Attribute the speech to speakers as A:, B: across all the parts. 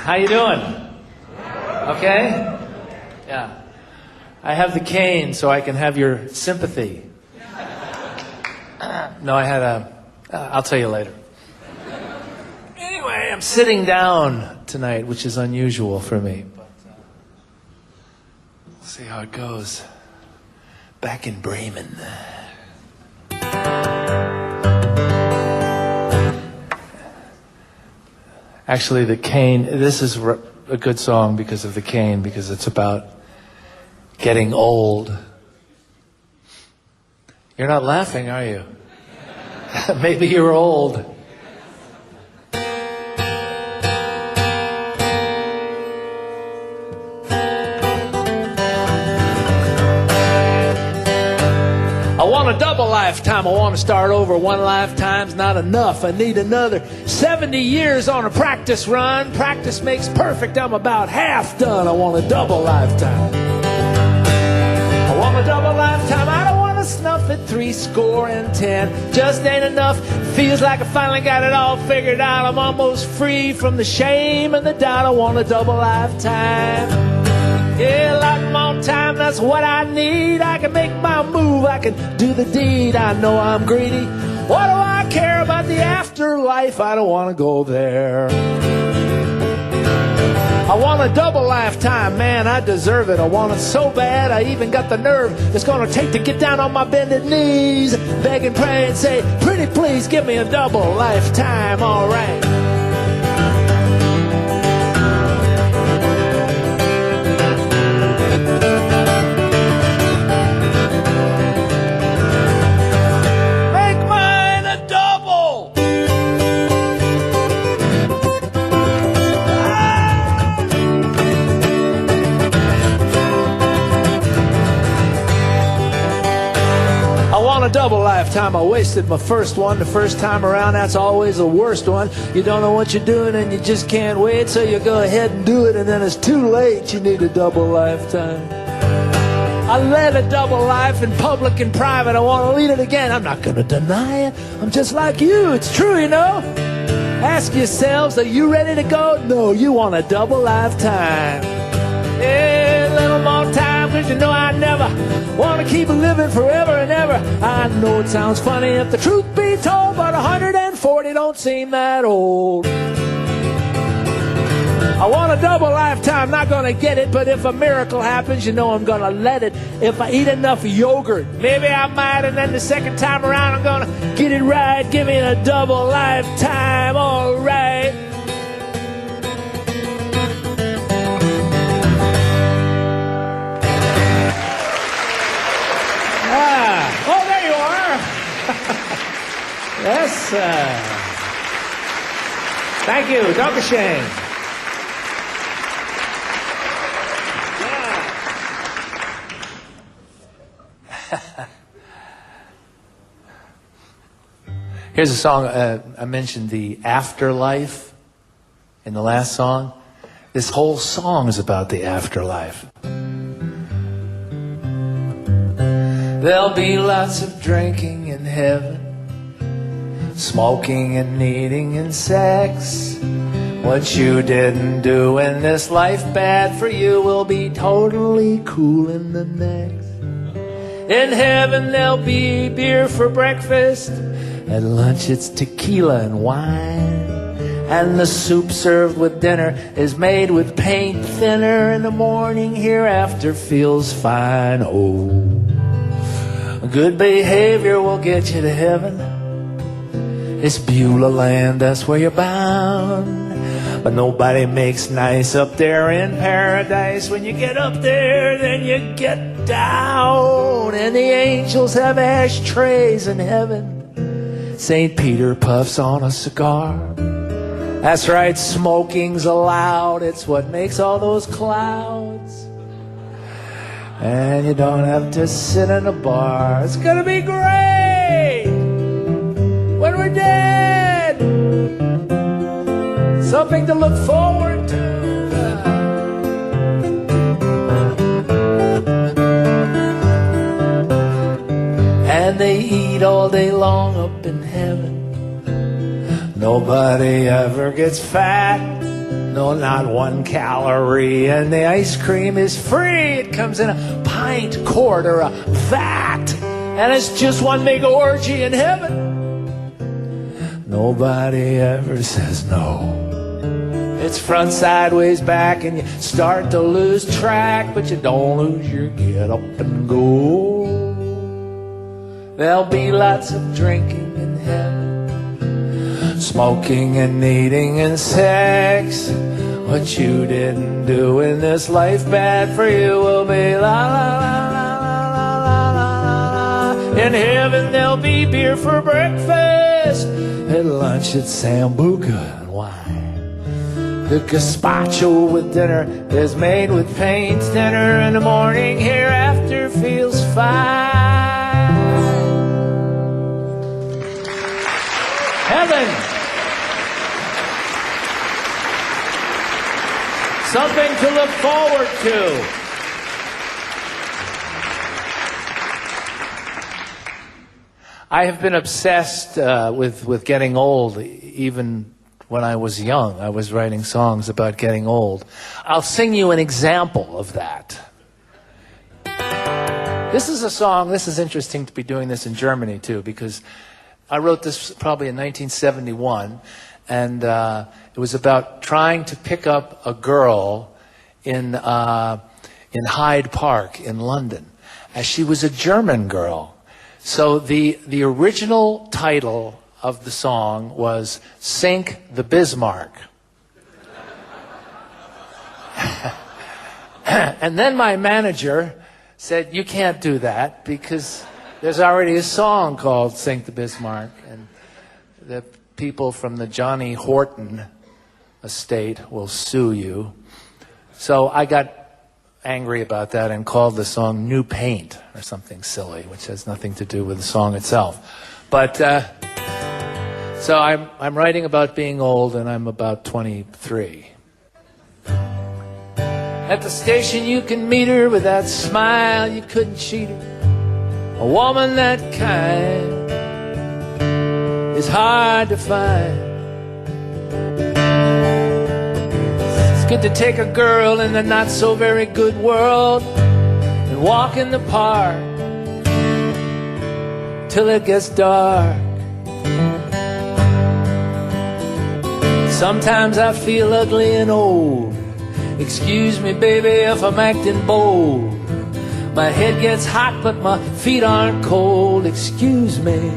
A: How you doing? Okay? Yeah. I have the cane so I can have your sympathy. No, I had I'll tell you later. Anyway, I'm sitting down tonight, which is unusual for me. But we'll see how it goes. Back in Bremen. Actually, the cane, this is a good song because of the cane, because it's about getting old. You're not laughing, are you? Maybe you're old. I want a double lifetime. I want to start over. One lifetime's not enough. I need another 70 years on a practice run. Practice makes perfect. I'm about half done. I want a double lifetime. I want a double lifetime. I don't want to snuff at 70. Just ain't enough. Feels like I finally got it all figured out. I'm almost free from the shame and the doubt. I want a double lifetime. Yeah, like I'm on time, that's what I need. I can make my move, I can do the deed. I know I'm greedy. What do I care about the afterlife? I don't want to go there. I want a double lifetime, man, I deserve it. I want it so bad, I even got the nerve it's gonna take to get down on my bended knees, beg and pray and say, pretty please give me a double lifetime, alright. A double lifetime. I wasted my first one the first time around. That's always the worst one. You don't know what you're doing and you just can't wait, so you go ahead and do it, and then it's too late. You need a double lifetime. I led a double life in public and private. I want to lead it again. I'm not going to deny it. I'm just like you. It's true, you know. Ask yourselves, are you ready to go? No, you want a double lifetime. Yeah, a little more time, cause you know I never want to keep living forever and ever. I know it sounds funny if the truth be told, but 140 don't seem that old. I want a double lifetime, not gonna get it, but if a miracle happens, you know I'm gonna let it. If I eat enough yogurt, maybe I might, and then the second time around I'm gonna get it right. Give me a double lifetime, alright. Oh, there you are. Yes. Thank you. Dankeschön. Yeah. Here's a song. I mentioned the afterlife in the last song. This whole song is about the afterlife. There'll be lots of drinking in heaven, smoking and eating and sex. What you didn't do in this life, bad for you, will be totally cool in the next. In heaven there'll be beer for breakfast, at lunch it's tequila and wine, and the soup served with dinner is made with paint thinner. In the morning hereafter feels fine. Oh, good behavior will get you to heaven. It's Beulah land, that's where you're bound. But nobody makes nice up there in paradise. When you get up there, then you get down. And the angels have ashtrays in heaven. St. Peter puffs on a cigar. That's right, smoking's allowed. It's what makes all those clouds. And you don't have to sit in a bar. It's gonna be great when we're dead. Something to look forward to. And they eat all day long up in heaven. Nobody ever gets fat. No, not 1 calorie. And the ice cream is free. It comes in a pint, quart, or a vat. And it's just one big orgy in heaven. Nobody ever says no. It's front, sideways, back, and you start to lose track, but you don't lose your get up and go. There'll be lots of drinking in heaven, smoking and eating and sex. What you didn't do in this life bad for you will be la la la la la la la la. In heaven there'll be beer for breakfast, at lunch it's sambuca and wine. The gazpacho with dinner is made with paint thinner, and the morning hereafter feels fine. Heaven. Something to look forward to. I have been obsessed with getting old, even when I was young. I was writing songs about getting old. I'll sing you an example of that. This is a song, this is interesting to be doing this in Germany too, because I wrote this probably in 1971, and it was about trying to pick up a girl in Hyde Park in London, as she was a German girl. So the original title of the song was Sink the Bismarck. And then my manager said, you can't do that because there's already a song called Sink the Bismarck, and the people from the Johnny Horton estate will sue you. So I got angry about that and called the song New Paint or something silly, which has nothing to do with the song itself. But so I'm writing about being old, and I'm about 23. At the station you can meet her with that smile, you couldn't cheat her. A woman that kind is hard to find. It's good to take a girl in the not so very good world and walk in the park till it gets dark. Sometimes I feel ugly and old. Excuse me, baby, if I'm acting bold. My head gets hot, but my feet aren't cold. Excuse me,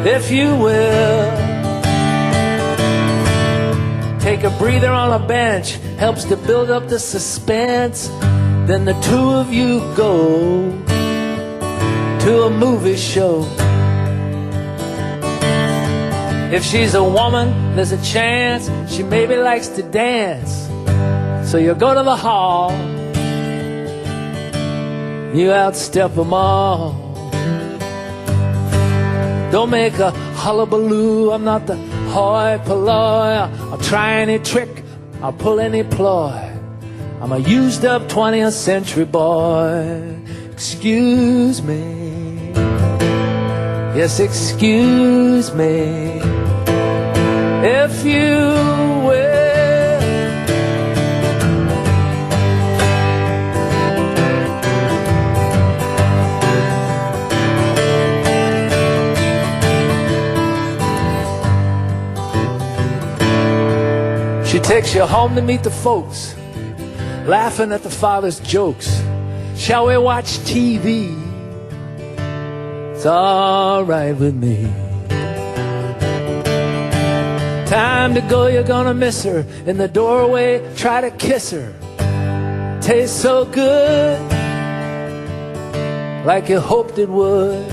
A: if you will. Take a breather on a bench, helps to build up the suspense. Then the two of you go to a movie show. If she's a woman, there's a chance she maybe likes to dance. So you go to the hall, you outstep them all. Don't make a hullabaloo, I'm not the hoi polloi. I'll try any trick, I'll pull any ploy. I'm a used up 20th century boy. Excuse me, yes, excuse me, if you will. She takes you home to meet the folks, laughing at the father's jokes. Shall we watch TV? It's all right with me. Time to go, you're gonna miss her. In the doorway, try to kiss her. Tastes so good, like you hoped it would.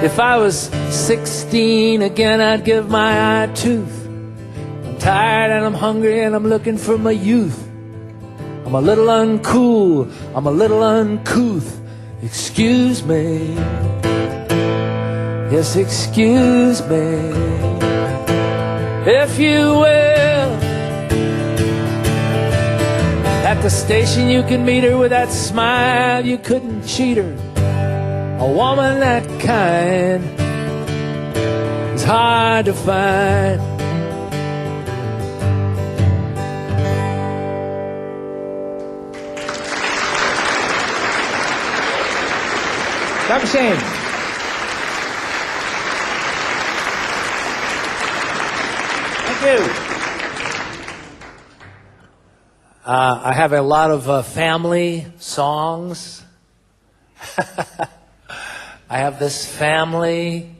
A: If I was 16 again, I'd give my eye a tooth. I'm tired and I'm hungry and I'm looking for my youth. I'm a little uncool, I'm a little uncouth. Excuse me, yes, excuse me, if you will. At the station you can meet her with that smile, you couldn't cheat her. A woman that kind is hard to find. Dankeschön. Thank you. I have a lot of family songs. I have this family.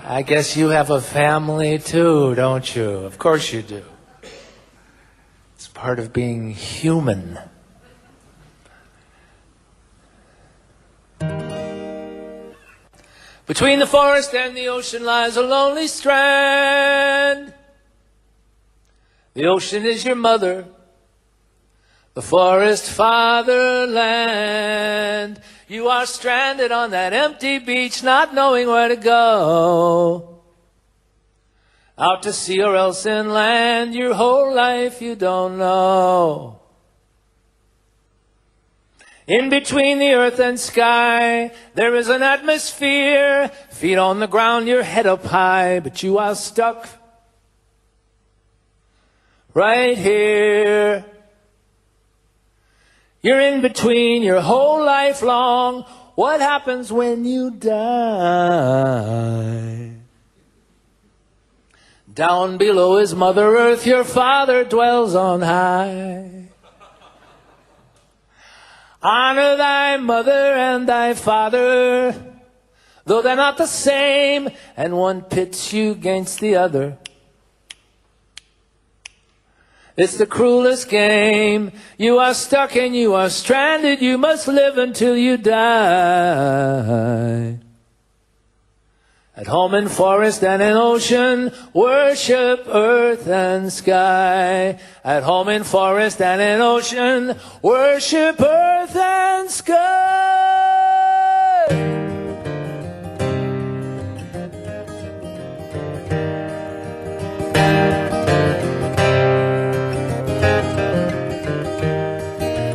A: I guess you have a family too, don't you? Of course you do. It's part of being human. Between the forest and the ocean lies a lonely strand. The ocean is your mother, the forest fatherland. You are stranded on that empty beach, not knowing where to go. Out to sea or else inland, your whole life you don't know. In between the earth and sky, there is an atmosphere. Feet on the ground, your head up high, but you are stuck right here. You're in between your whole life long. What happens when you die? Down below is Mother Earth, your father dwells on high. Honor thy mother and thy father, though they're not the same, and one pits you against the other. It's the cruelest game. You are stuck and you are stranded. You must live until you die. At home in forest and in ocean, worship earth and sky. At home in forest and in ocean, worship earth and sky.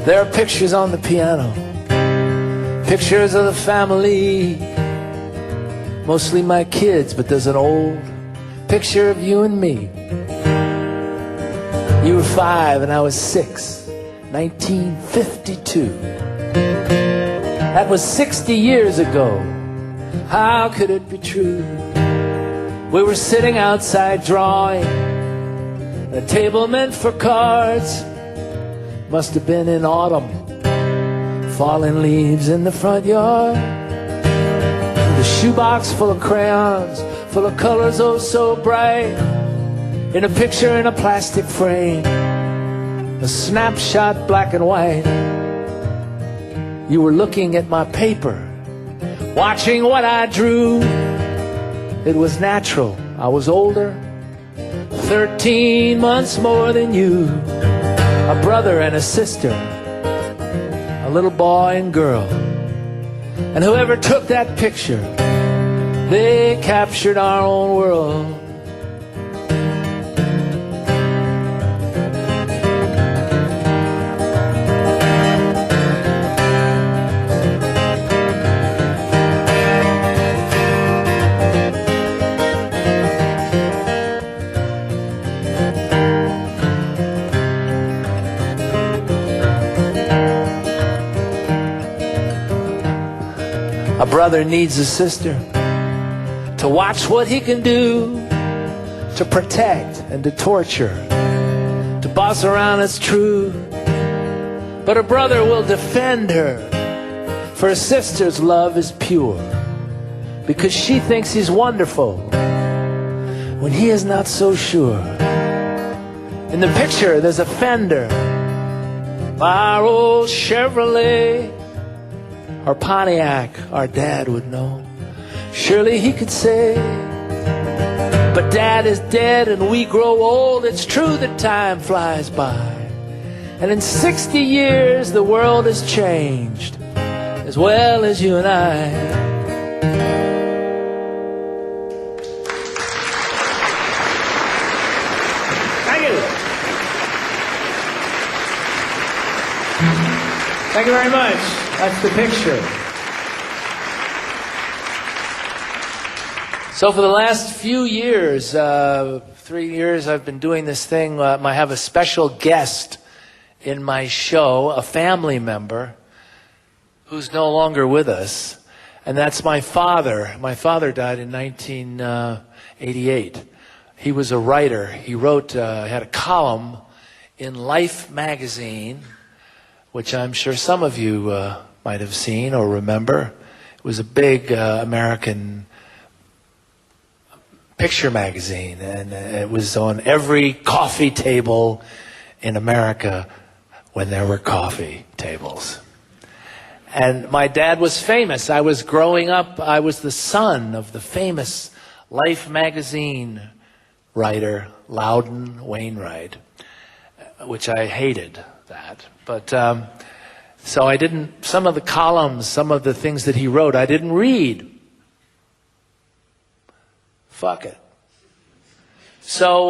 A: There are pictures on the piano, pictures of the family. Mostly my kids, but there's an old picture of you and me. You were 5 and I was 6, 1952. That was 60 years ago. How could it be true? We were sitting outside drawing, a table meant for cards. Must have been in autumn, falling leaves in the front yard. The shoebox full of crayons, full of colors oh so bright. In a picture in a plastic frame, a snapshot black and white. You were looking at my paper, watching what I drew. It was natural, I was older, 13 months more than you. A brother and a sister, a little boy and girl. And whoever took that picture, they captured our own world. A brother needs a sister to watch what he can do, to protect and to torture, to boss around, it's true. But a brother will defend her, for a sister's love is pure, because she thinks he's wonderful when he is not so sure. In the picture there's a fender, our old Chevrolet, or Pontiac, our dad would know. Surely he could say, but Dad is dead and we grow old. It's true that time flies by, and in 60 years the world has changed, as well as you and I. Thank you. Thank you very much. That's the picture. So for the last few years, 3 years, I've been doing this thing. I have a special guest in my show, a family member who's no longer with us, and that's my father. My father died in 1988. He was a writer. He wrote, had a column in Life magazine, which I'm sure some of you might have seen or remember. It was a big American picture magazine, and it was on every coffee table in America when there were coffee tables. And my dad was famous. I was growing up, I was the son of the famous Life magazine writer, Loudon Wainwright, which I hated that. But so I didn't, some of the columns, some of the things that he wrote, I didn't read. Fuck it. So,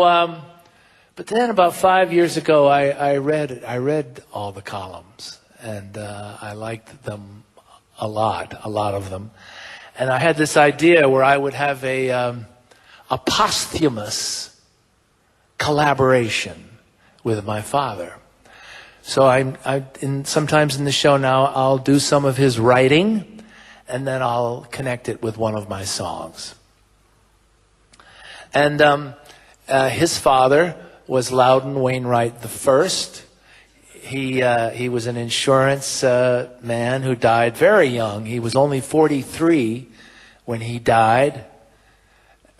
A: but then about 5 years ago, I read all the columns, and I liked them a lot of them. And I had this idea where I would have a posthumous collaboration with my father. So sometimes in the show now, I'll do some of his writing, and then I'll connect it with one of my songs. And his father was Loudon Wainwright the First. He was an insurance man who died very young. He was only 43 when he died,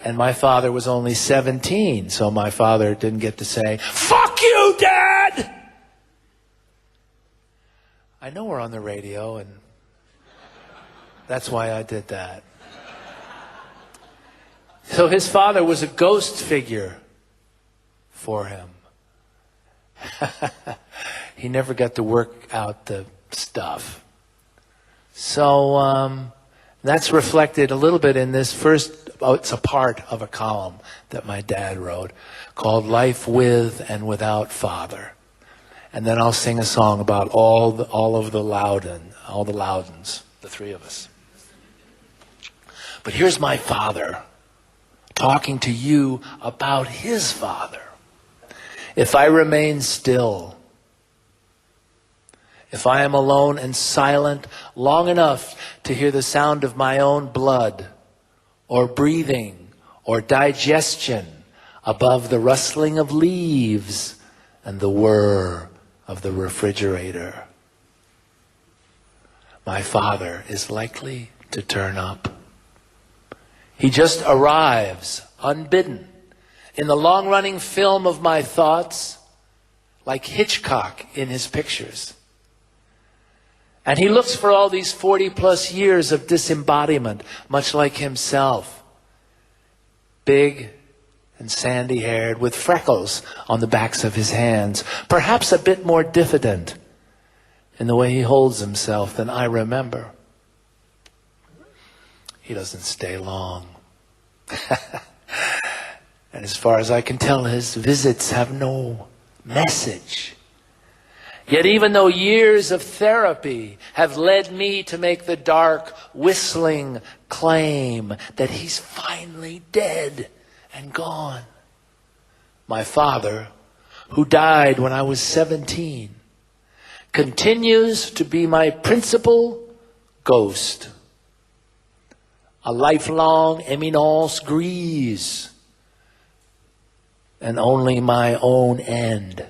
A: and my father was only 17. So my father didn't get to say, "Fuck you, Dad!" I know we're on the radio, and that's why I did that. So his father was a ghost figure for him. He never got to work out the stuff. So that's reflected a little bit in this first, it's a part of a column that my dad wrote called Life with and Without Father. And then I'll sing a song about all of the Loudons, the three of us. But here's my father talking to you about his father. If I remain still, if I am alone and silent long enough to hear the sound of my own blood, or breathing, or digestion above the rustling of leaves and the whir of the refrigerator, my father is likely to turn up. He just arrives, unbidden, in the long-running film of my thoughts, like Hitchcock in his pictures. And he looks for all these 40-plus years of disembodiment, much like himself. Big and sandy-haired, with freckles on the backs of his hands, perhaps a bit more diffident in the way he holds himself than I remember. He doesn't stay long. And as far as I can tell, his visits have no message. Yet even though years of therapy have led me to make the dark, whistling claim that he's finally dead and gone, my father, who died when I was 17, continues to be my principal ghost. A lifelong éminence grise, and only my own end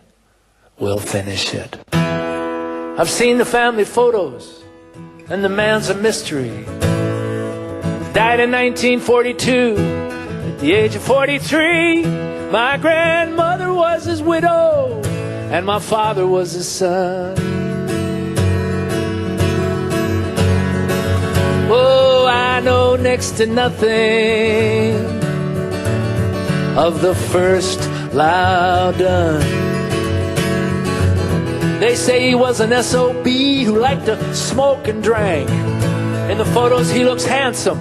A: will finish it. I've seen the family photos, and the man's a mystery. Died in 1942, at the age of 43. My grandmother was his widow, and my father was his son. Oh, I know next to nothing of the first Loudon. They say he was an SOB who liked to smoke and drank. In the photos he looks handsome.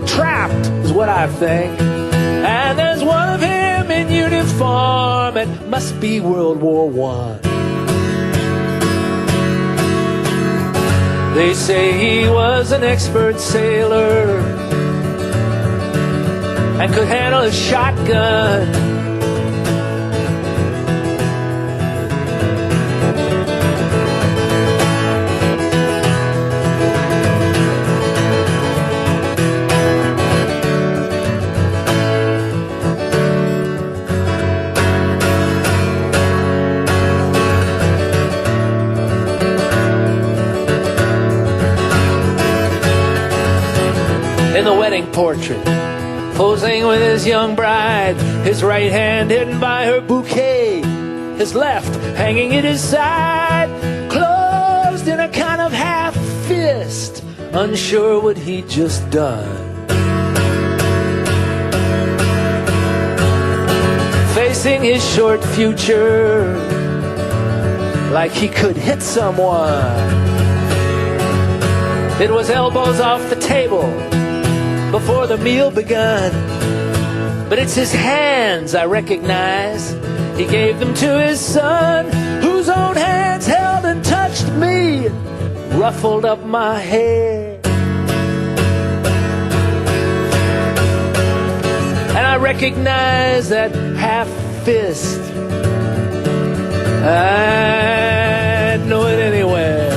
A: Trapped is what I think. And there's one of him in uniform. It must be World War I. They say he was an expert sailor and could handle a shotgun. In the wedding portrait, posing with his young bride, his right hand hidden by her bouquet, his left hanging at his side, closed in a kind of half fist, unsure what he'd just done. Facing his short future, like he could hit someone. It was elbows off the table before the meal begun. But it's his hands I recognize. He gave them to his son, whose own hands held and touched me, ruffled up my hair. And I recognize that half fist. I'd know it anywhere.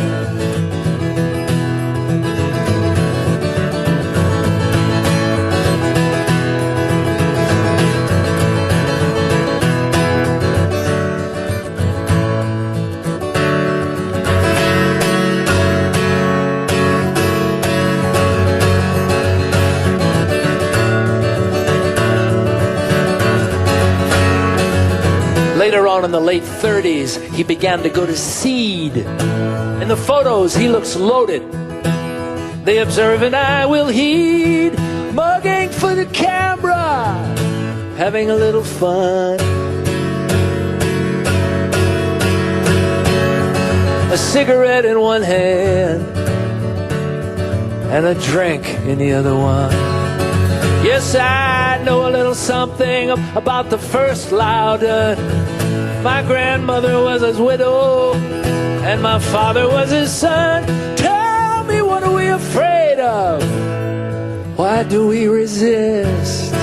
A: Later on in the late 30s, he began to go to seed. In the photos, he looks loaded. The observant eye will heed, mugging for the camera, having a little fun. A cigarette in one hand, and a drink in the other one. Yes, I know a little something about the first Loudon. My grandmother was his widow, and my father was his son. Tell me, what are we afraid of? Why do we resist?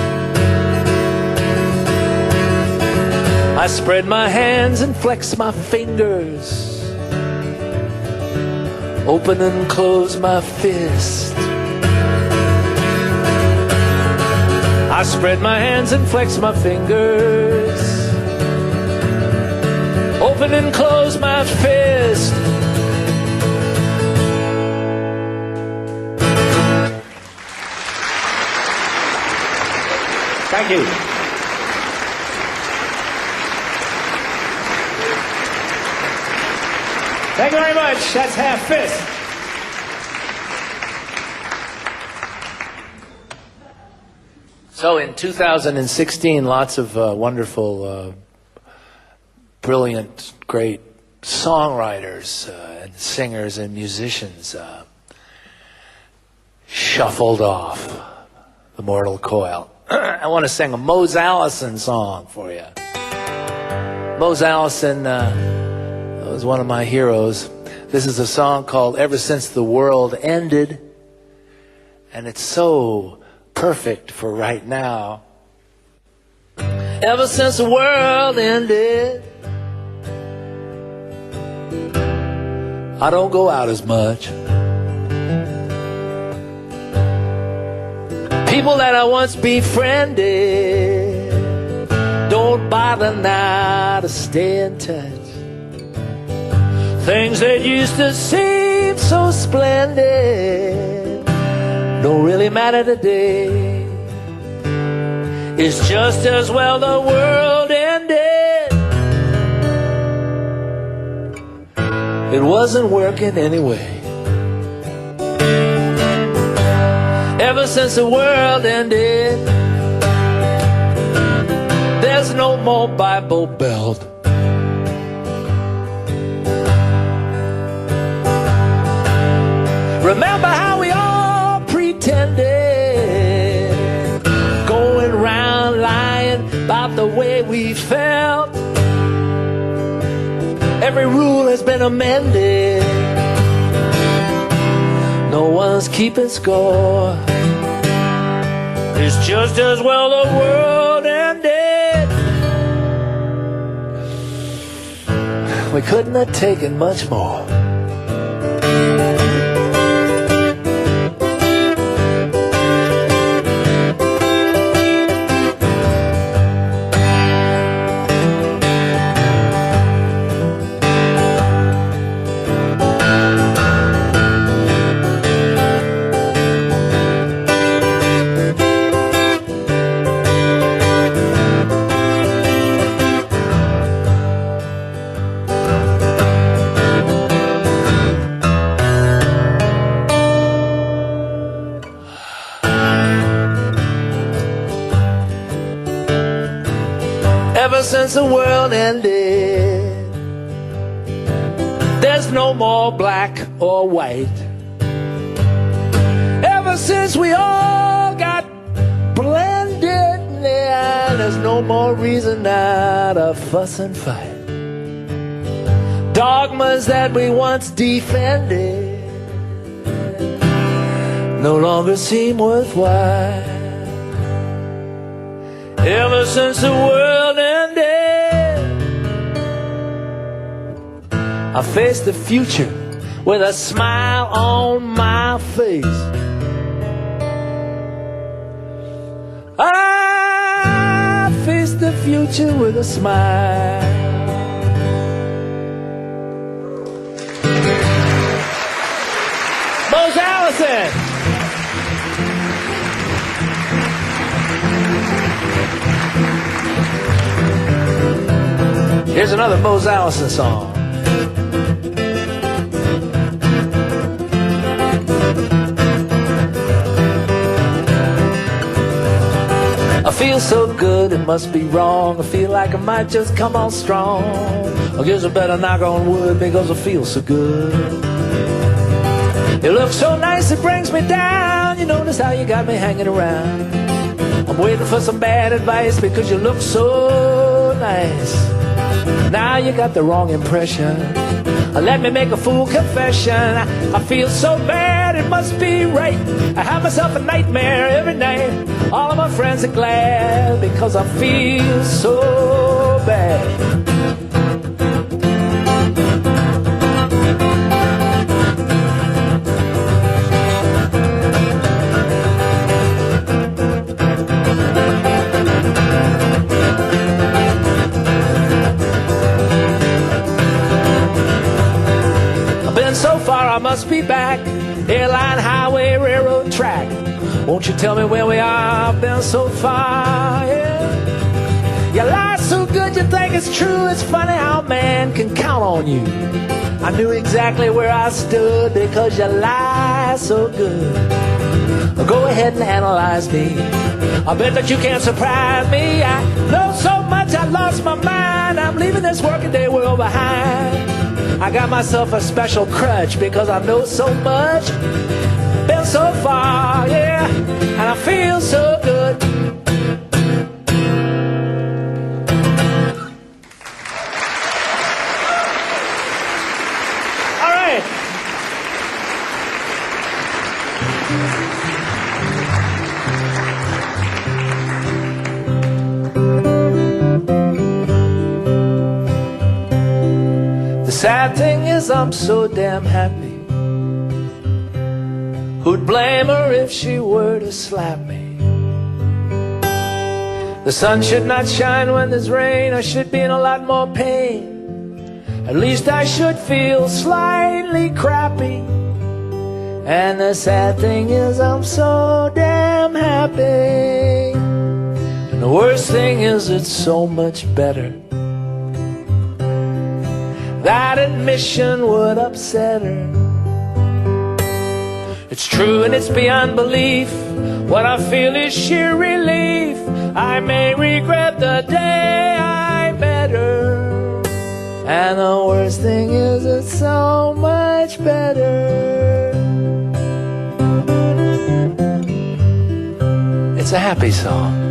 A: I spread my hands and flex my fingers, open and close my fist. I spread my hands and flex my fingers, open and close my fist.
B: Thank you. Thank you very much. That's half fist.
A: So in 2016, lots of wonderful, brilliant, great songwriters and singers and musicians shuffled off the mortal coil. I want to sing a Mose Allison song for you. Mose Allison was one of my heroes. This is a song called Ever Since the World Ended, and it's so perfect for right now. Ever since the world ended, I don't go out as much. People that I once befriended don't bother now to stay in touch. Things that used to seem so splendid don't really matter today. It's just as well the world ended. It wasn't working anyway. Ever since the world ended, there's no more Bible Belt. Remember how we all pretended, going round lying about the way we felt. Every rule has been amended. No one's keeping score. It's just as well the world ended. We couldn't have taken much more. Ever since the world ended, there's no more black or white. Ever since we all got blended, yeah, there's no more reason now to fuss and fight. Dogmas that we once defended no longer seem worthwhile. Ever since the world ended, I face the future with a smile on my face. I face the future with a smile. Mose Allison. Here's another Mose Allison song. I feel so good, it must be wrong. I feel like I might just come on strong. I guess I better knock on wood because I feel so good. You look so nice, it brings me down. You notice how you got me hanging around. I'm waiting for some bad advice because you look so nice. Now you got the wrong impression. Let me make a full confession. I feel so bad, it must be right. I have myself a nightmare every night. All of my friends are glad because I feel so bad. So far I must be back. Airline, highway, railroad track. Won't you tell me where we are? I've been so far, yeah. You lie so good you think it's true. It's funny how a man can count on you. I knew exactly where I stood because you lie so good. Go ahead and analyze me. I bet that you can't surprise me. I know so much I lost my mind. I'm leaving this working day world behind. I got myself a special crutch because I know so much. Been so far, yeah, and I feel so good. All right. The sad thing is I'm so damn happy. Who'd blame her if she were to slap me? The sun should not shine when there's rain. I should be in a lot more pain. At least I should feel slightly crappy. And the sad thing is I'm so damn happy. And the worst thing is it's so much better. That admission would upset her. It's true and it's beyond belief. What I feel is sheer relief. I may regret the day I met her. And the worst thing is it's so much better. It's a happy song.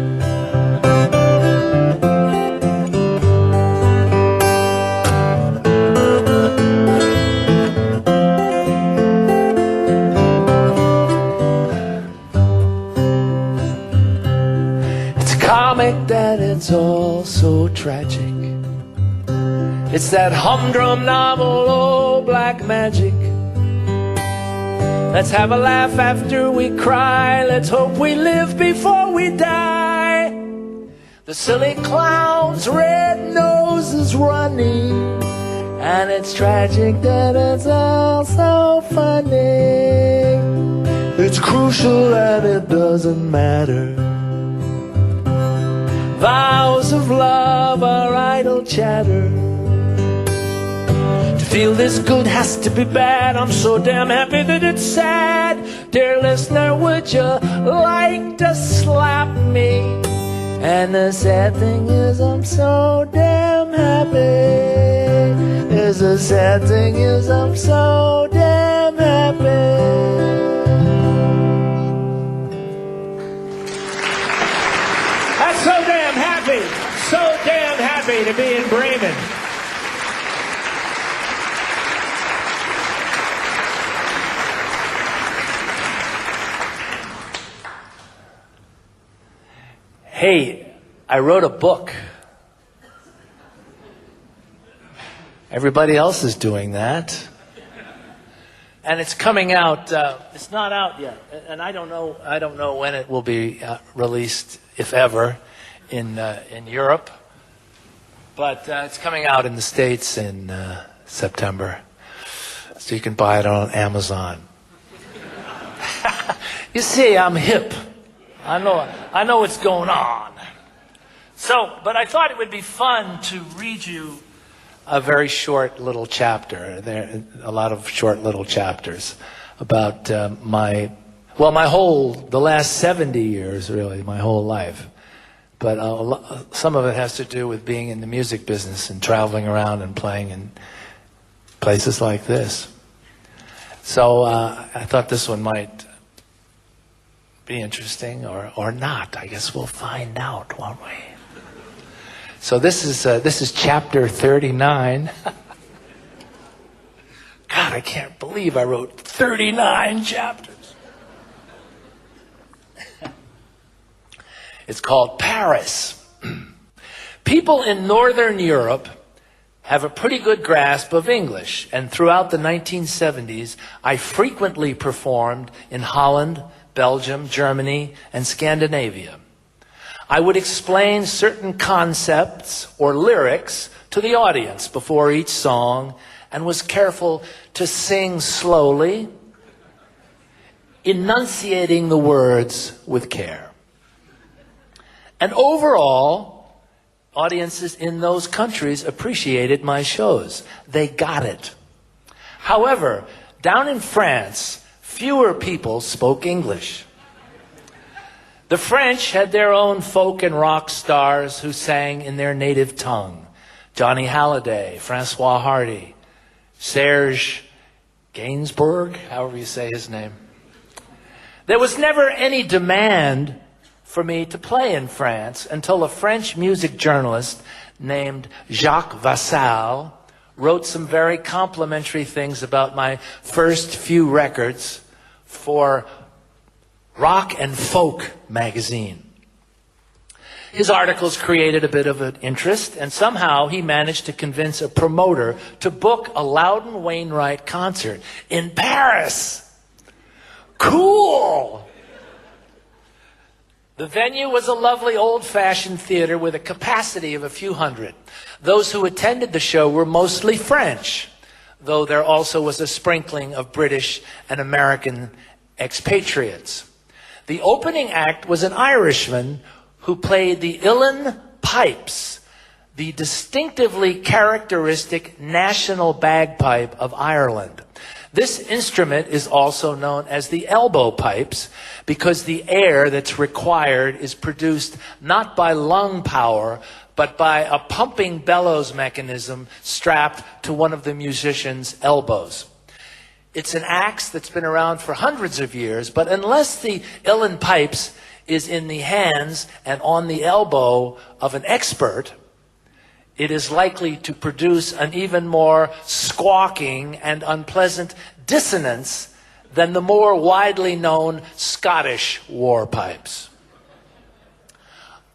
A: tragic that it's all so tragic. It's that humdrum novel, oh, black magic. Let's have a laugh after we cry. Let's hope we live before we die. The silly clown's red nose is running, and it's tragic that it's all so funny. It's crucial and it doesn't matter. Vows of love are idle chatter. To feel this good has to be bad. I'm so damn happy that it's sad. Dear listener, would you like to slap me? And the sad thing is I'm so damn happy. The sad thing is I'm so damn happy.
B: That's so damn happy. So damn happy to be in Bremen.
A: Hey, I wrote a book. Everybody else is doing that. And it's coming out, it's not out yet. And I don't know when it will be released, if ever, in Europe. But it's coming out in the States in September. So you can buy it on Amazon. You see, I'm hip. I know what's going on. So, but I thought it would be fun to read you a very short little chapter. There are a lot of short little chapters about the last 70 years, really, my whole life. But some of it has to do with being in the music business and traveling around and playing in places like this. So I thought this one might be interesting or not. I guess we'll find out, won't we? So this is chapter 39. God, I can't believe I wrote 39 chapters. It's called Paris. People in Northern Europe have a pretty good grasp of English, and throughout the 1970s, I frequently performed in Holland, Belgium, Germany, and Scandinavia. I would explain certain concepts or lyrics to the audience before each song and was careful to sing slowly, enunciating the words with care. And overall, audiences in those countries appreciated my shows. They got it. However, down in France, fewer people spoke English. The French had their own folk and rock stars who sang in their native tongue. Johnny Hallyday, Francois Hardy, Serge Gainsbourg, however you say his name. There was never any demand for me to play in France until a French music journalist named Jacques Vassal wrote some very complimentary things about my first few records for Rock and Folk magazine. His articles created a bit of an interest, and somehow he managed to convince a promoter to book a Loudon Wainwright concert in Paris. Cool! The venue was a lovely old-fashioned theater with a capacity of a few hundred. Those who attended the show were mostly French, though there also was a sprinkling of British and American expatriates. The opening act was an Irishman who played the uilleann pipes, the distinctively characteristic national bagpipe of Ireland. This instrument is also known as the elbow pipes because the air that's required is produced not by lung power, but by a pumping bellows mechanism strapped to one of the musician's elbows. It's an axe that's been around for hundreds of years, but unless the uilleann pipes is in the hands and on the elbow of an expert, it is likely to produce an even more squawking and unpleasant dissonance than the more widely known Scottish war pipes.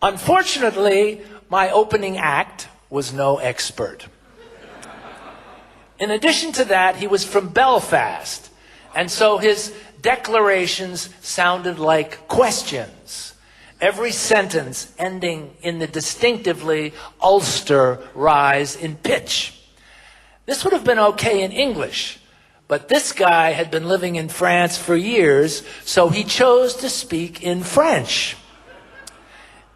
A: Unfortunately, my opening act was no expert. In addition to that, he was from Belfast, and so his declarations sounded like questions, every sentence ending in the distinctively Ulster rise in pitch. This would have been okay in English, but this guy had been living in France for years, so he chose to speak in French.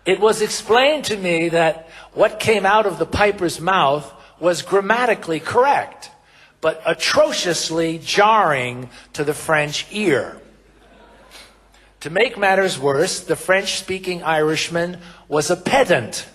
A: It was explained to me that what came out of the piper's mouth was grammatically correct, but atrociously jarring to the French ear. To make matters worse, the French-speaking Irishman was a pedant.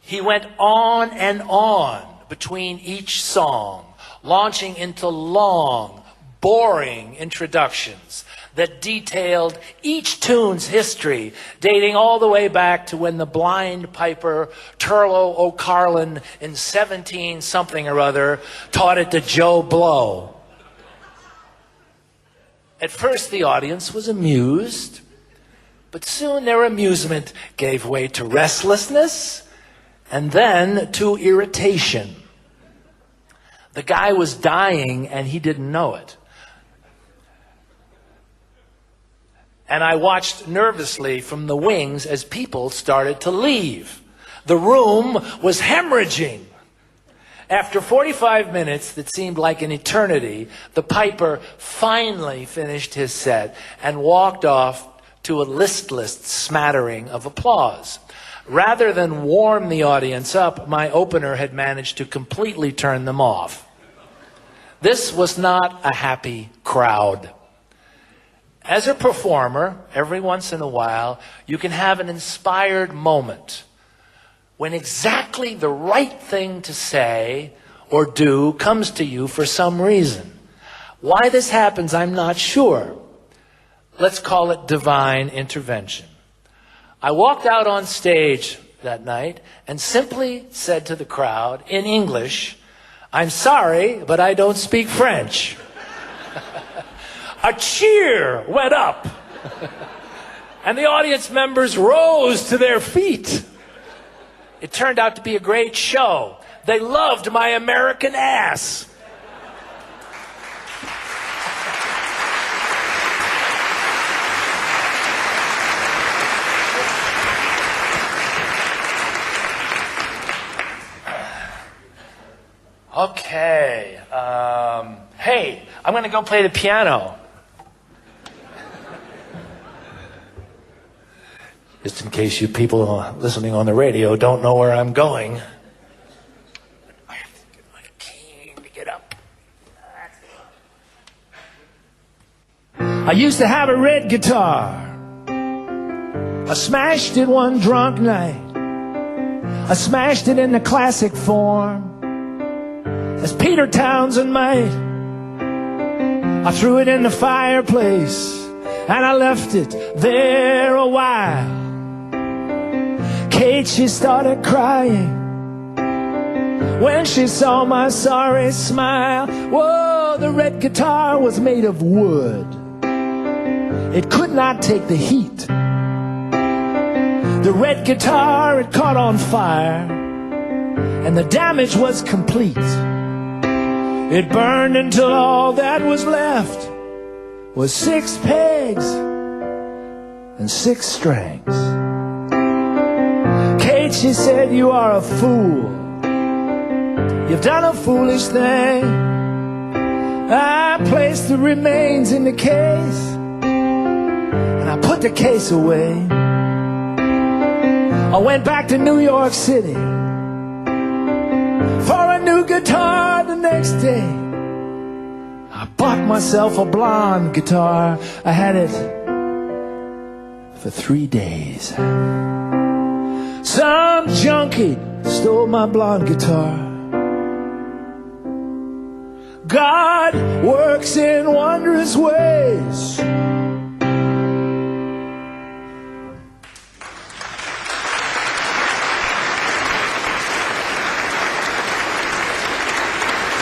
A: He went on and on between each song, launching into long, boring introductions that detailed each tune's history, dating all the way back to when the blind piper Turlo O'Carlin in 17-something or other taught it to Joe Blow. At first, the audience was amused, but soon their amusement gave way to restlessness and then to irritation. The guy was dying and he didn't know it. And I watched nervously from the wings as people started to leave. The room was hemorrhaging. After 45 minutes that seemed like an eternity, the piper finally finished his set and walked off to a listless smattering of applause. Rather than warm the audience up, my opener had managed to completely turn them off. This was not a happy crowd. As a performer, every once in a while, you can have an inspired moment when exactly the right thing to say or do comes to you for some reason. Why this happens, I'm not sure. Let's call it divine intervention. I walked out on stage that night and simply said to the crowd in English, "I'm sorry, but I don't speak French." A cheer went up, and the audience members rose to their feet. It turned out to be a great show. They loved my American ass. Okay. Hey, I'm going to go play the piano. Just in case you people listening on the radio don't know where I'm going. I have to get my cane to get up. I used to have a red guitar. I smashed it one drunk night. I smashed it in the classic form, as Peter Townsend might. I threw it in the fireplace, and I left it there a while. Kate, she started crying when she saw my sorry smile. Whoa, the red guitar was made of wood. It could not take the heat. The red guitar, it caught on fire, and the damage was complete. It burned until all that was left was 6 pegs and 6 strings. Kate, she said, "You are a fool. You've done a foolish thing." I placed the remains in the case, and I put the case away. I went back to New York City for a new guitar the next day. I bought myself a blonde guitar. I had it for 3 days. Some junkie stole my blonde guitar. God works in wondrous ways.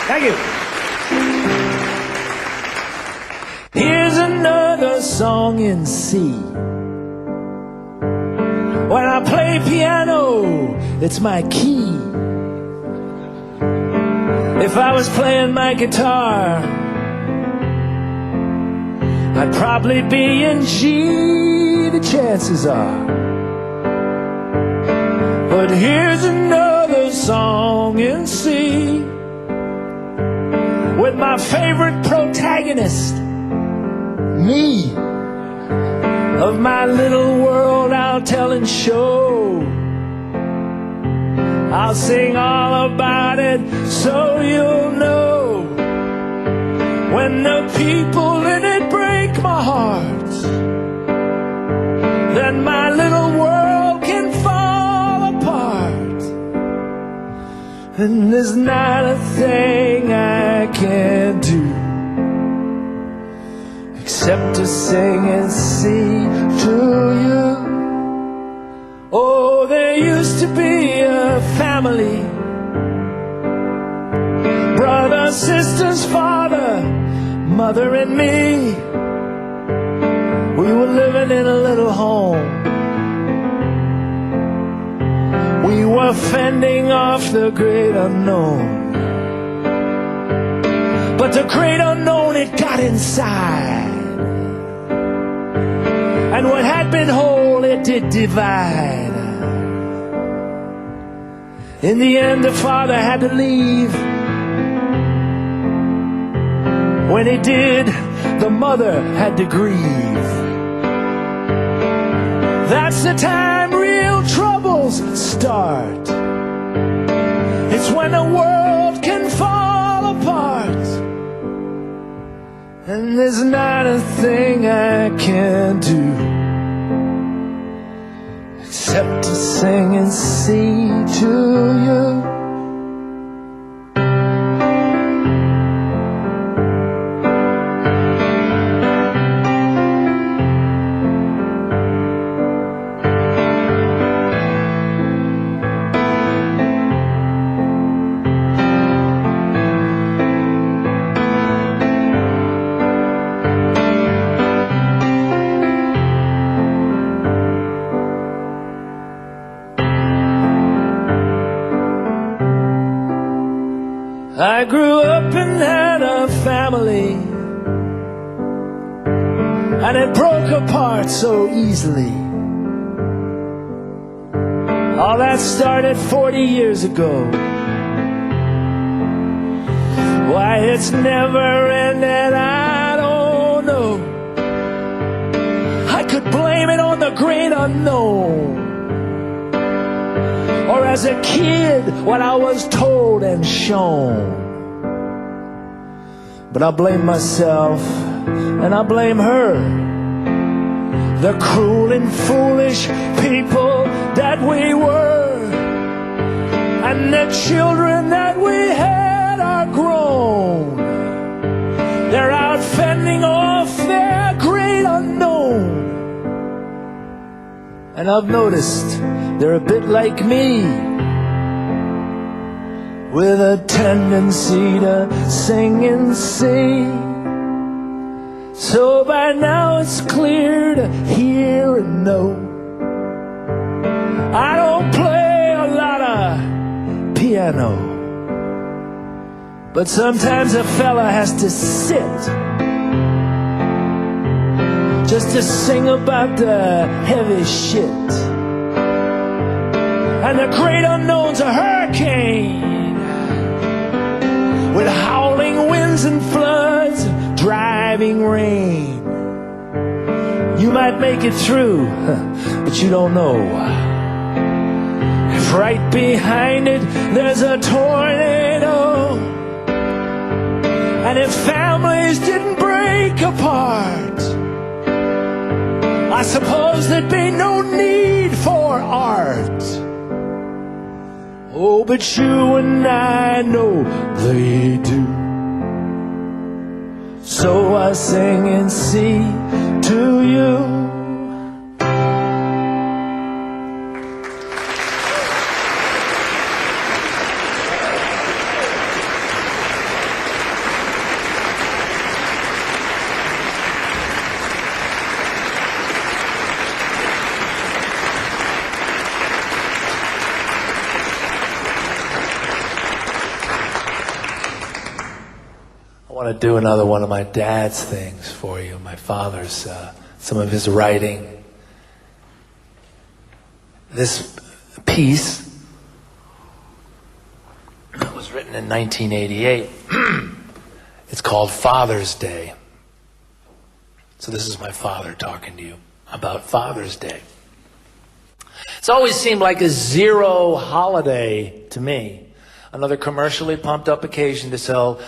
A: Thank you. Here's another song in C. When I play piano, it's my key. If I was playing my guitar, I'd probably be in G, the chances are. But here's another song in C, with my favorite protagonist, me. Of my little world I'll tell and show. I'll sing all about it so you'll know. When the people in it break my heart, then my little world can fall apart. And there's not a thing I can't do except to sing and sing to you. Oh, there used to be a family, brother, sisters, father, mother and me. We were living in a little home. We were fending off the great unknown. But the great unknown, it got inside. And what had been whole, it did divide. In the end, the father had to leave. When he did, the mother had to grieve. That's the time real troubles start. It's when the world can fall apart. And there's not a thing I can't do except to sing and sing to you. I grew up and had a family, and it broke apart so easily. All that started 40 years ago. Why it's never ended, I don't know. I could blame it on the great unknown, or as a kid, what I was told and shown. But I blame myself, and I blame her, the cruel and foolish people that we were, and the children that we had are grown. They're out fending off their great unknown. And I've noticed they're a bit like me, with a tendency to sing and sing. So by now it's clear to hear and know. I don't play a lot of piano, but sometimes a fella has to sit just to sing about the heavy shit. And the great unknown's a hurricane, with howling winds and floods, driving rain. You might make it through, but you don't know if right behind it there's a tornado. And if families didn't break apart, I suppose there'd be no need for art. Oh, but you and I know they do. So I sing and sing to you. want to do another one of my dad's things for you, my father's, some of his writing. This piece was written in 1988. It's called Father's Day. So this is my father talking to you about Father's Day. It's always seemed like a zero holiday to me. Another commercially pumped up occasion to sell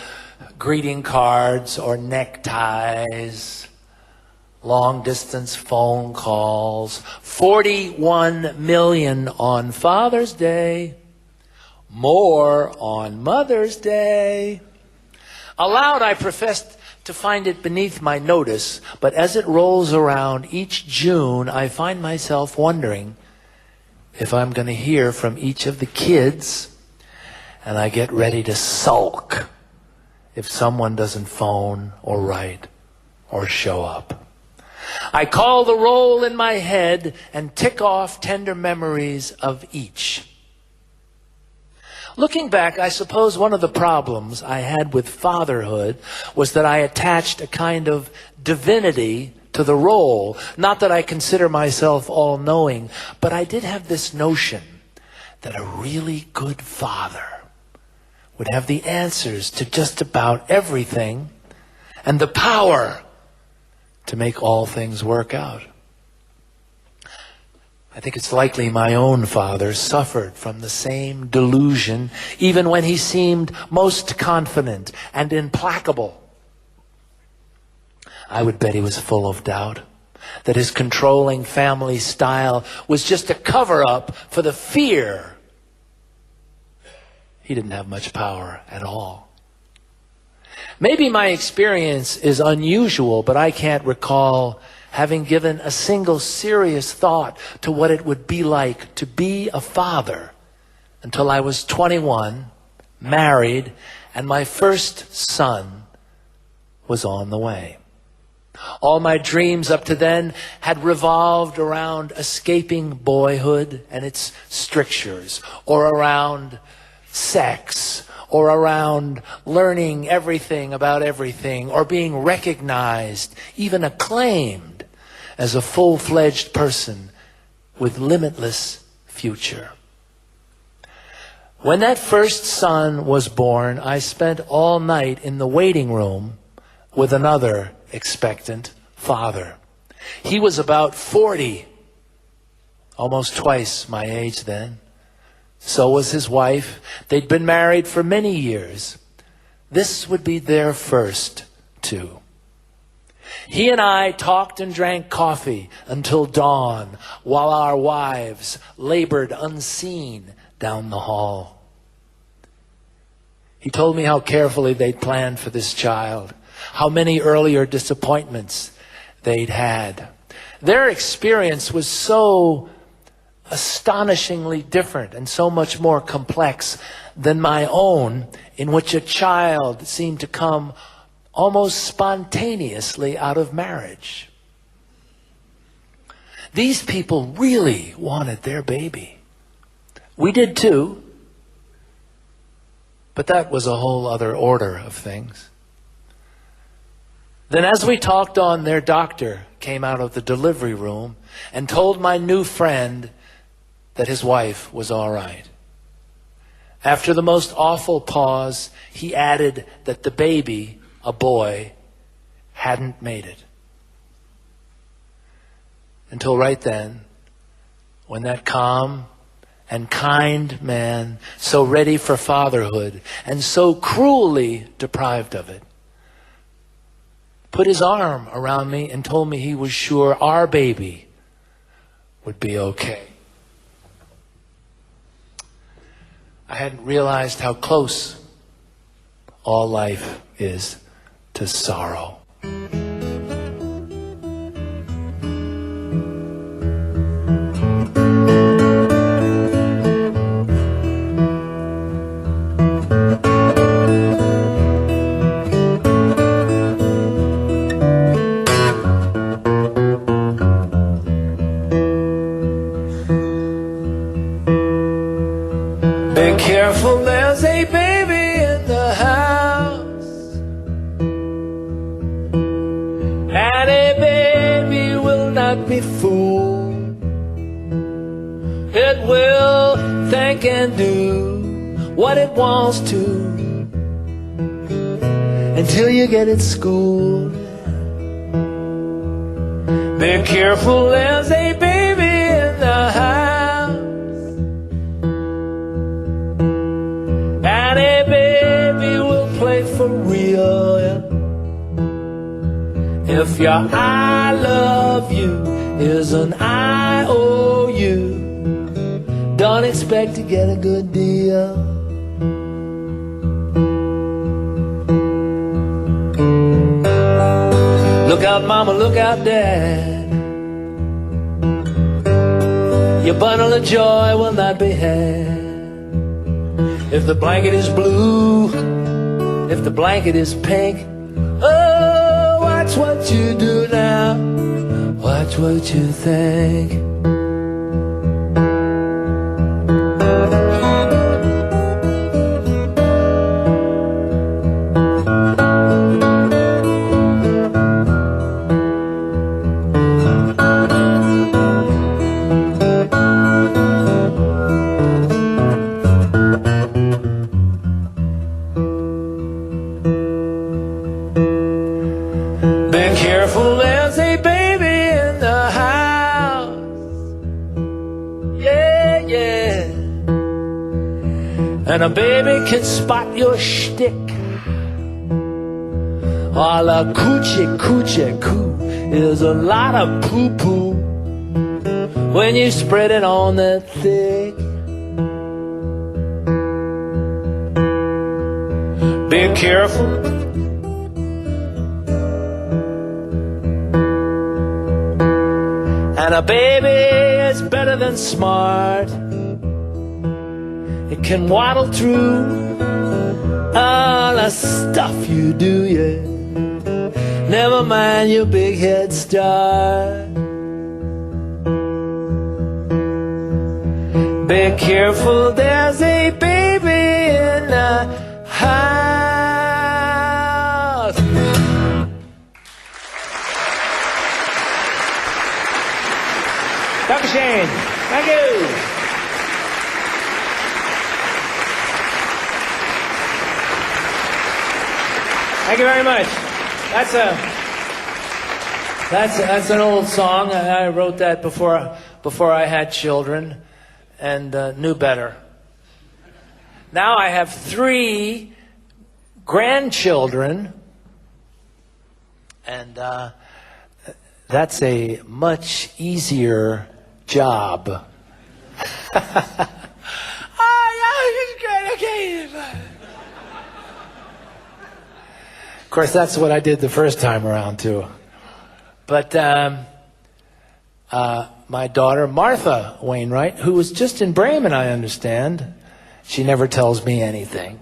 A: greeting cards or neckties, long distance phone calls, 41 million on Father's Day, more on Mother's Day. Aloud, I professed to find it beneath my notice, but as it rolls around each June, I find myself wondering if I'm going to hear from each of the kids, and I get ready to sulk if someone doesn't phone or write or show up. I call the roll in my head and tick off tender memories of each. Looking back, I suppose one of the problems I had with fatherhood was that I attached a kind of divinity to the role. Not that I consider myself all-knowing, but I did have this notion that a really good father would have the answers to just about everything and the power to make all things work out. I think it's likely my own father suffered from the same delusion, even when he seemed most confident and implacable. I would bet he was full of doubt, that his controlling family style was just a cover-up for the fear. He didn't have much power at all. Maybe my experience is unusual, but I can't recall having given a single serious thought to what it would be like to be a father until I was 21, married, and my first son was on the way. All my dreams up to then had revolved around escaping boyhood and its strictures, or around sex, or around learning everything about everything, or being recognized, even acclaimed, as a full-fledged person with limitless future. When that first son was born, I spent all night in the waiting room with another expectant father. He was about 40, almost twice my age then. So was his wife. They'd been married for many years. This would be their first, too. He and I talked and drank coffee until dawn, while our wives labored unseen down the hall. He told me how carefully they'd planned for this child, how many earlier disappointments they'd had. Their experience was so astonishingly different and so much more complex than my own, in which a child seemed to come almost spontaneously out of marriage. These people really wanted their baby. We did too, but that was a whole other order of things. Then as we talked on, their doctor came out of the delivery room and told my new friend that his wife was all right. After the most awful pause, he added that the baby, a boy, hadn't made it. Until right then, when that calm and kind man, so ready for fatherhood and so cruelly deprived of it, put his arm around me and told me he was sure our baby would be okay. I hadn't realized how close all life is to sorrow. Be careful, there's a baby in the house. be fooled. It will think and do what it wants to until you get it schooled. Be careful, there's a baby in the house, and a baby will play for real. If your I love you is an IOU, don't expect to get a good deal. Look out, mama, look out, dad. Your bundle of joy will not be had. If the blanket is blue, if the blanket is pink, oh, watch what you do now, watch what you think. And a baby can spot your shtick. All a coochie coochie coo is a lot of poo poo when you spread it on that thick. Be careful. And a baby is better than smart. It can waddle through all the stuff you do, yeah. Never mind your big head start. Be careful, there's a baby in the house.
B: Dr. Shane, thank you. Thank you very much. That's an old song. I wrote that before I had children and knew better. Now I have 3 grandchildren, and that's a much easier job. Of course, that's what I did the first time around, too. But my daughter, Martha Wainwright, who was just in Bremen, I understand. She never tells me anything.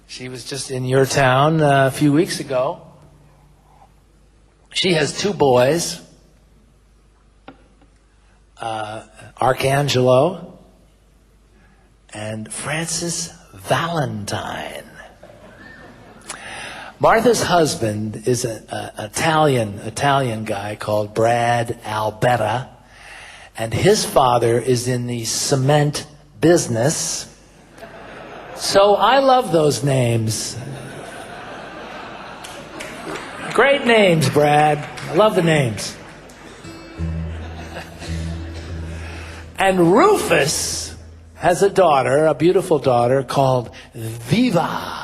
B: She was just in your town a few weeks ago. She has 2 boys, Archangelo and Francis Valentine. Martha's husband is an Italian guy called Brad Albetta, and his father is in the cement business. So I love those names. Great names, Brad. I love the names. And Rufus has a daughter, a beautiful daughter called Viva.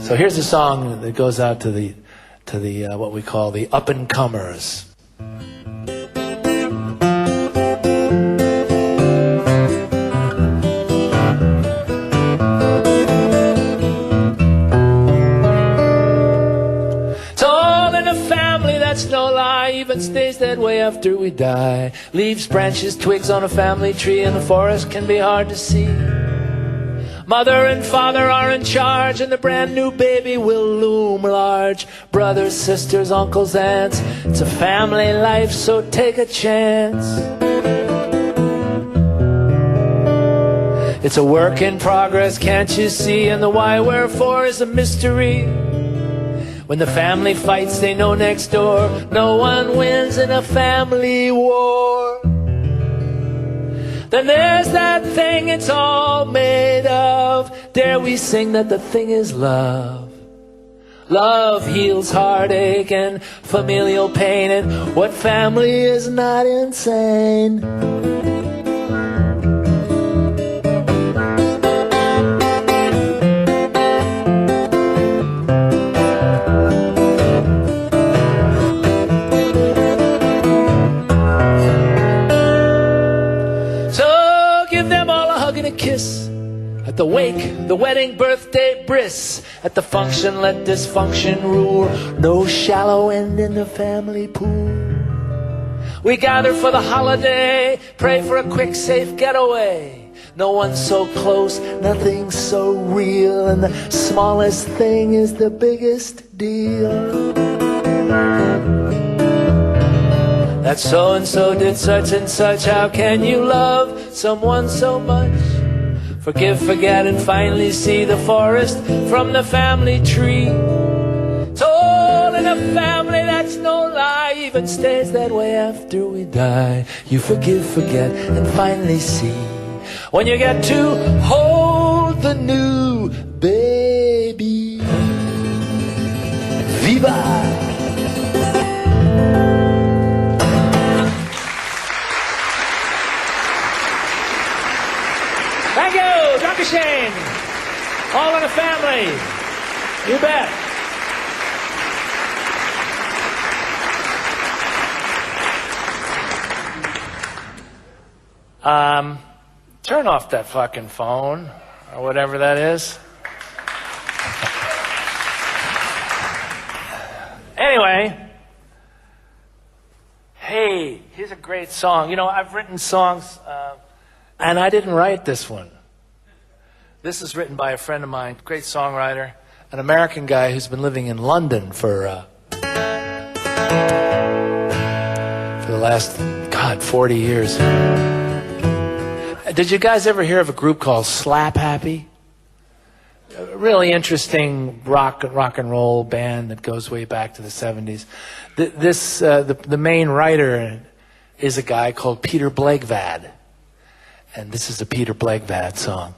B: So here's a song that goes out to the what we call the up and comers. Tall in a family, that's no lie, even stays that way after we die. Leaves, branches, twigs on a family tree in the forest can be hard to see. Mother and father are in charge, and the brand new baby will loom large. Brothers, sisters, uncles, aunts, it's a family life, so take a chance. It's a work in progress, can't you see? And the why, wherefore is a mystery. When the family fights, they know next door no one wins in a family war. Then there's that thing it's all made of. Dare we sing that the thing is love? Love heals heartache and familial pain, and what family is not insane? So give them all a hug and a kiss. At the wake, the wedding, birthday, bris. At the function, let dysfunction rule. No shallow end in the family pool. We gather for the holiday, pray for a quick, safe getaway. No one's so close, nothing's so real, and the smallest thing is the biggest deal. That so-and-so did such and such. How can you love someone so much? Forgive, forget, and finally see the forest from the family tree. Told in a family, that's no lie, even stays that way after we die. You forgive, forget, and finally see when you get to hold the new baby. Viva! Thank you, Dr. Shane. All in the family. You bet. Turn off that fucking phone, or whatever that is. Anyway, hey, here's a great song. You know, I've written songs, and I didn't write this one. This is written by a friend of mine, great songwriter, an American guy who's been living in London for the last, 40 years. Did you guys ever hear of a group called Slap Happy? A really interesting rock and roll band that goes way back to the 70s. The main writer is a guy called Peter Blegvad. And this is a Peter Blegvad song.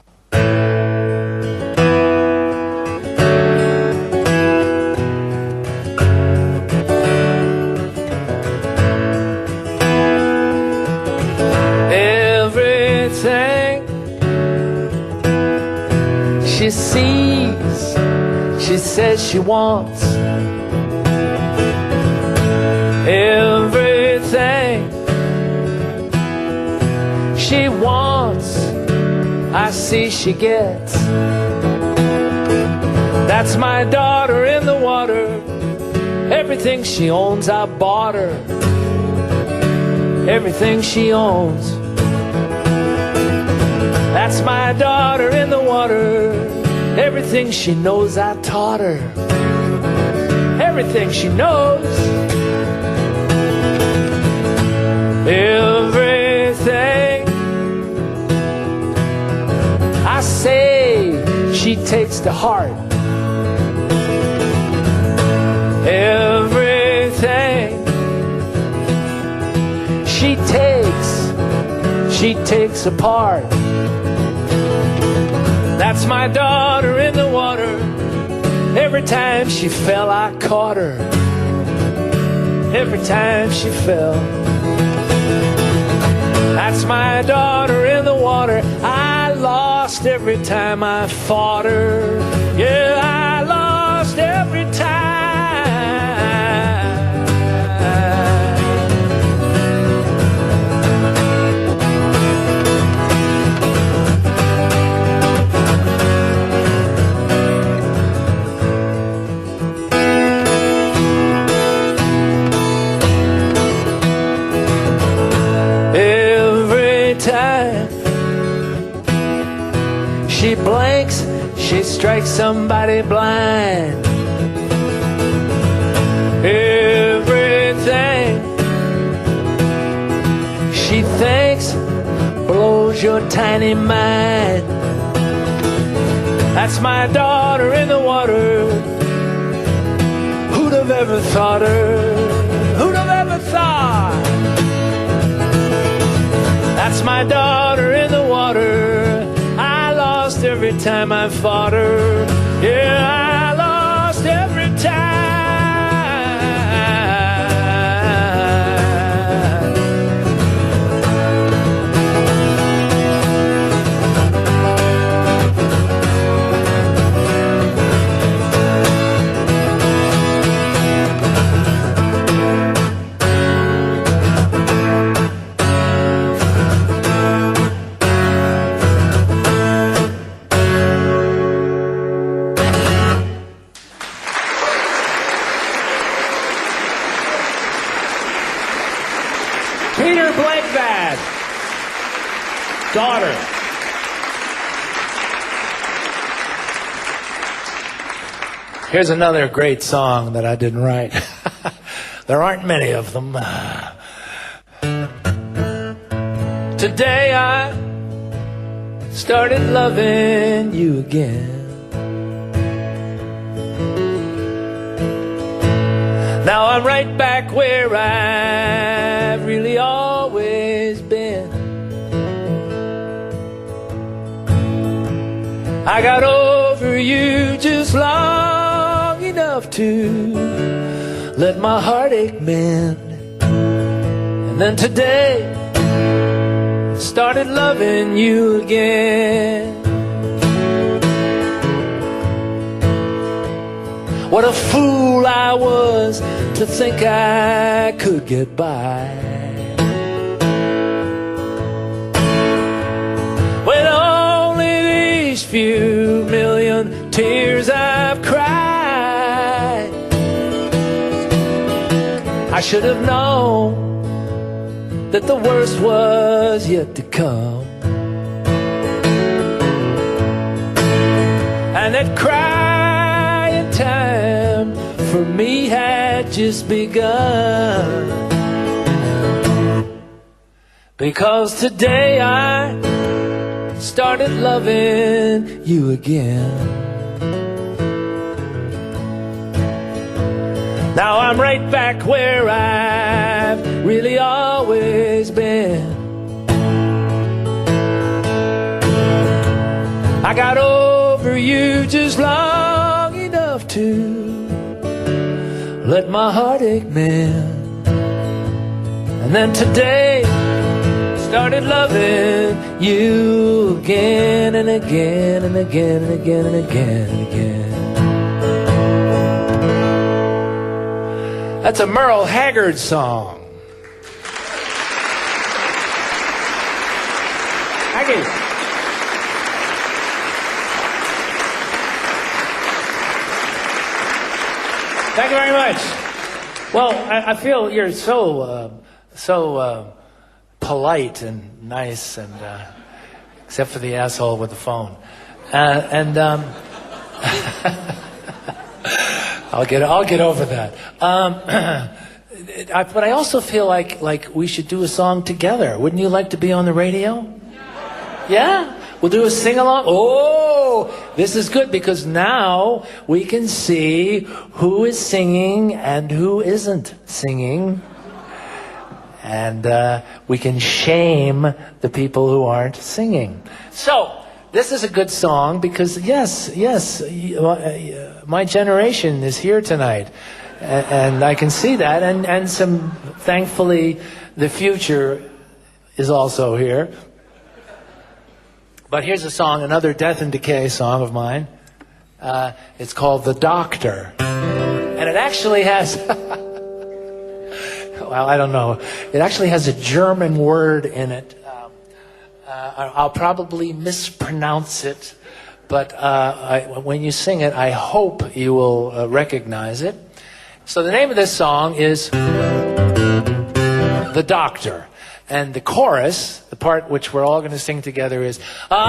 B: Everything she sees, she says she wants. Everything she wants, I see she gets. That's my daughter in the water. Everything she owns, I bought her. Everything she owns. That's my daughter in the water. Everything she knows, I taught her. Everything she knows. Everything I say, she takes to heart. Everything she takes apart. That's my daughter in the water. Every time she fell, I caught her. Every time she fell. That's my daughter in the water. I lost every time I fought her. Yeah, I lost every time. She blinks, she strikes somebody blind. Everything she thinks blows your tiny mind. That's my daughter in the water. have ever thought her? Who'd have ever thought? That's my daughter in the water. I lost every time I fought her. Yeah, I lost every time. Daughter. Here's another great song that I didn't write. There aren't many of them. Today I started loving you again. Now I'm right back where I've really always been. I got over you just long enough to let my heartache mend. And then today, started loving you again. What a fool I was to think I could get by. With only these few million tears I've cried, I should have known that the worst was yet to come, and that crying time for me had just begun. Because today I started loving you again. Now I'm right back where I've really always been. I got over you just long enough to let my heartache mend. And then today, started loving you again and again and again and again and again and again. That's a Merle Haggard song. Aggie. Thank you very much. Well, I feel you're so polite and nice, and except for the asshole with the phone, I'll get over that. But I also feel like we should do a song together. Wouldn't you like to be on the radio? Yeah? We'll do a sing-along. Oh, this is good, because now we can see who is singing and who isn't singing. And we can shame the people who aren't singing. So, this is a good song because, yes, my generation is here tonight. And I can see that. And thankfully, the future is also here. But here's a song, another Death and Decay song of mine. It's called The Doctor. And it actually has... well, I don't know. It actually has a German word in it. I'll probably mispronounce it, but when you sing it, I hope you will recognize it. So the name of this song is The Doctor. And the chorus, the part which we're all going to sing together, is I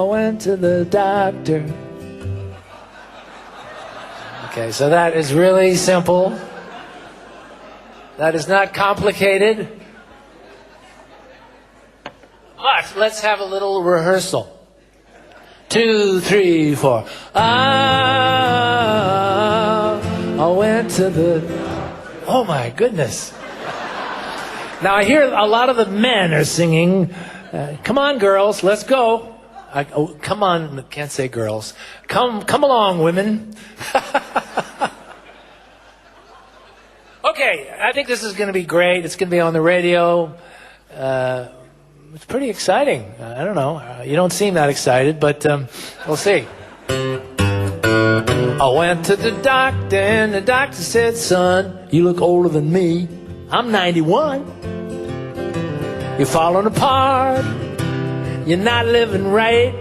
B: went to the doctor. Okay, so that is really simple. That is not complicated. But let's have a little rehearsal. 2, 3, 4. I went to the... Oh, my goodness. Now, I hear a lot of the men are singing, come on, girls, let's go. Come on, can't say girls. Come along, women. Okay, I think this is going to be great. It's going to be on the radio. It's pretty exciting. I don't know. You don't seem that excited, but we'll see. I went to the doctor, and the doctor said, son, you look older than me. I'm 91. You're falling apart. You're not living right.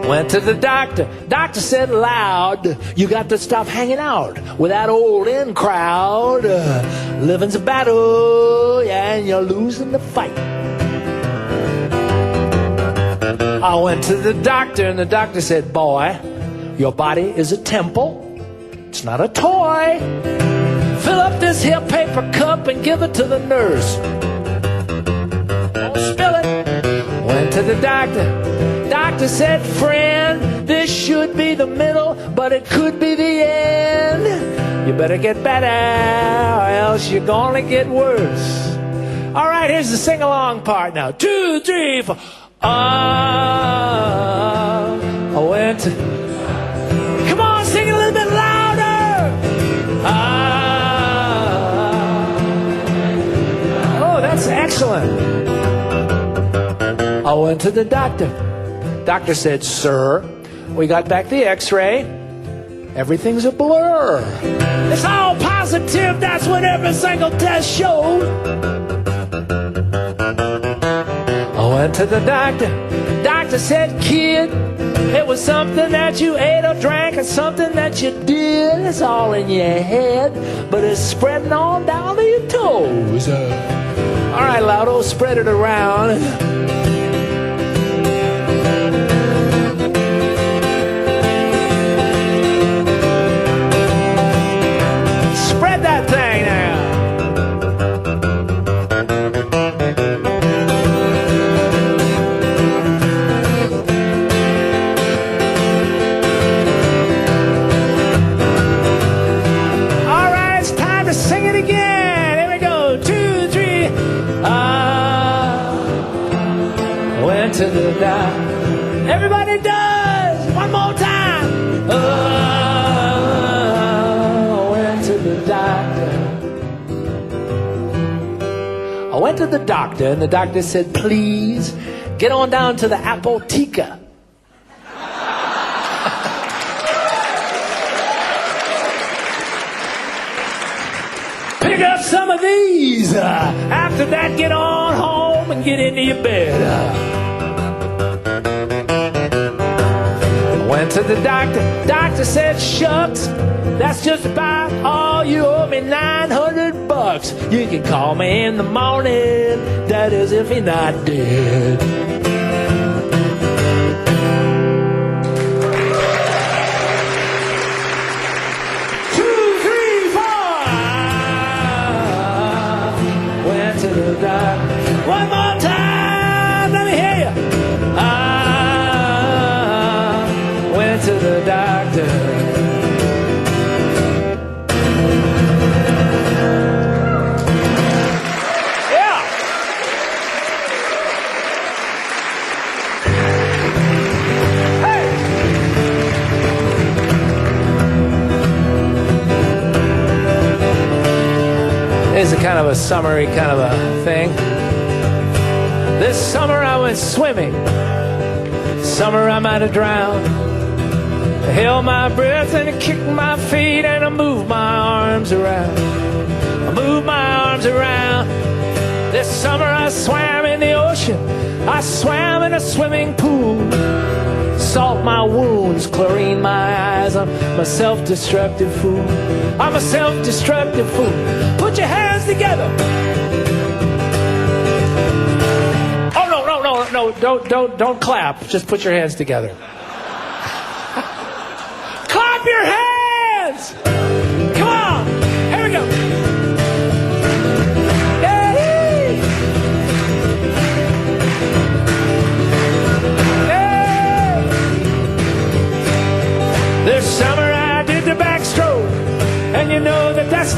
B: Went to the doctor. Doctor said loud, you got to stop hanging out with that old in crowd. Living's a battle, yeah, and you're losing the fight. I went to the doctor, and the doctor said, boy, your body is a temple. It's not a toy. Fill up this here paper cup and give it to the nurse. Don't spill it. Went to the doctor. Doctor said, friend, this should be the middle, but it could be the end. You better get better, or else you're gonna get worse. All right, here's the sing-along part now. 2, 3, 4. I went to... Come on, sing it a little bit louder. Oh, that's excellent. I went to the doctor. Doctor said, sir, we got back the x-ray. Everything's a blur. It's all positive. That's what every single test showed. I went to the doctor. Doctor said, kid, it was something that you ate or drank or something that you did. It's all in your head, but it's spreading on down to your toes. All right, Loudon, spread it around. Spread that thing now. All right, it's time to sing it again. Here we go. 2, 3. I went to the doctor. Everybody does. One more time. I went to the doctor. I went to the doctor, and the doctor said, please, get on down to the apotheca. Pick up some of these. After that, get on home and get into your bed. Went to the doctor. Doctor said, shucks, that's just about all. You owe me $900. You can call me in the morning. That is if you're not dead. Two, three, four. Went to the doctor. One more time. Let me hear you. To the doctor. Yeah. Hey. It's a kind of a summery kind of a thing. This summer I went swimming. Summer I might have drowned. I held my breath and I kicked my feet and I moved my arms around. I moved my arms around. This summer I swam in the ocean. I swam in a swimming pool. Salt my wounds, chlorine my eyes. I'm a self-destructive fool. I'm a self-destructive fool. Put your hands together. Oh, no, don't clap. Just put your hands together. Clap your hands! Come on! Here we go! Yay!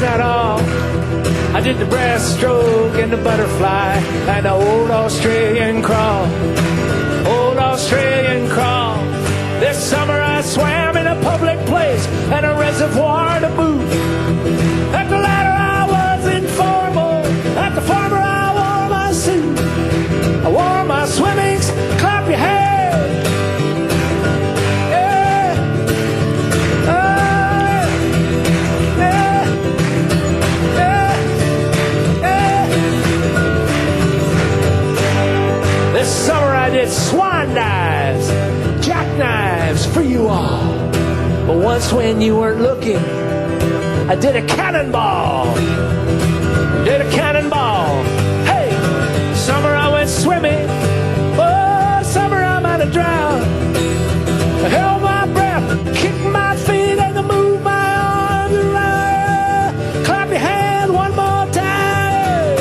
B: not all. I did the breaststroke and the butterfly and the old Australian crawl. Old Australian crawl. This summer I swam in a public place and a reservoir to boot. At the ladder I was informal. At the farmer I wore my suit. I wore my swimmings. Clap your hands. Yeah. Yeah. Yeah. Yeah. This summer I did swan dives, jackknives for you all. But once when you weren't looking, I did a cannonball. Did a cannonball. Hey, summer I went swimming. Oh, summer I might have drowned. I held my breath, kicked my feet, and I moved my arms around. Clap your hands one more time.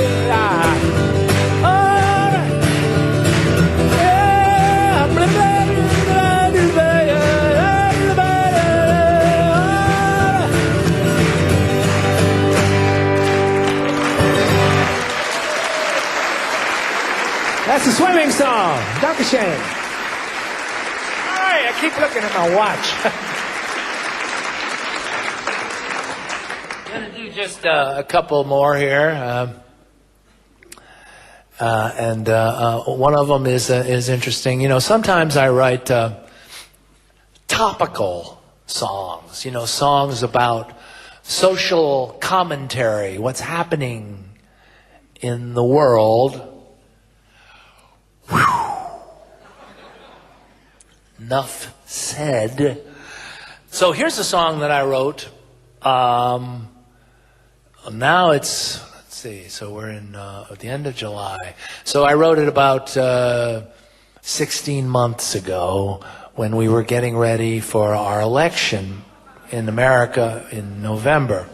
B: All right. Yeah. That's the swimming song. Dr. Shane. All right, I keep looking at my watch. I'm going to do just a couple more here. And one of them is interesting. You know, sometimes I write topical songs, you know, songs about social commentary, what's happening in the world. Whew. Enough said. So here's a song that I wrote. Now it's, let's see, so we're in at the end of July. So I wrote it about 16 months ago when we were getting ready for our election in America in November.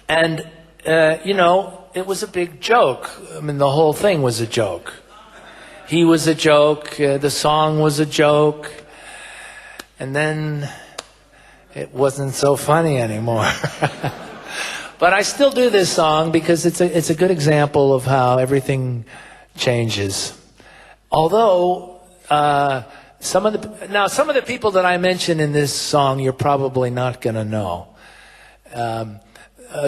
B: And, you know, it was a big joke. I mean, the whole thing was a joke. He was a joke, the song was a joke, and then it wasn't so funny anymore. But I still do this song because it's a good example of how everything changes. Although some of the people that I mention in this song you're probably not going to know.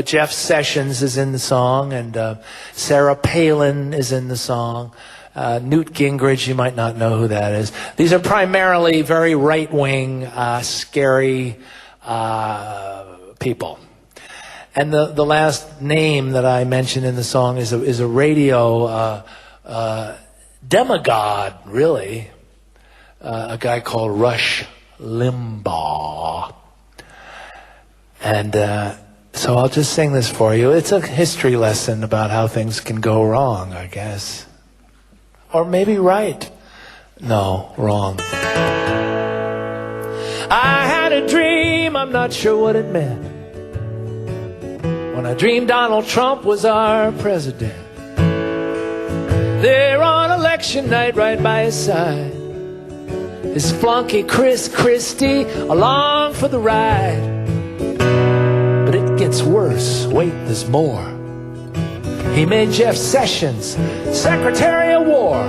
B: Jeff Sessions is in the song, and Sarah Palin is in the song. Newt Gingrich, you might not know who that is. These are primarily very right-wing, scary people. And the last name that I mentioned in the song is a radio demigod, really. A guy called Rush Limbaugh. And so I'll just sing this for you. It's a history lesson about how things can go wrong, I guess. Or maybe right. No, wrong. I had a dream, I'm not sure what it meant, when I dreamed Donald Trump was our president. There on election night right by his side, his flunky Chris Christie along for the ride. But it gets worse, wait, there's more. He made Jeff Sessions Secretary of War.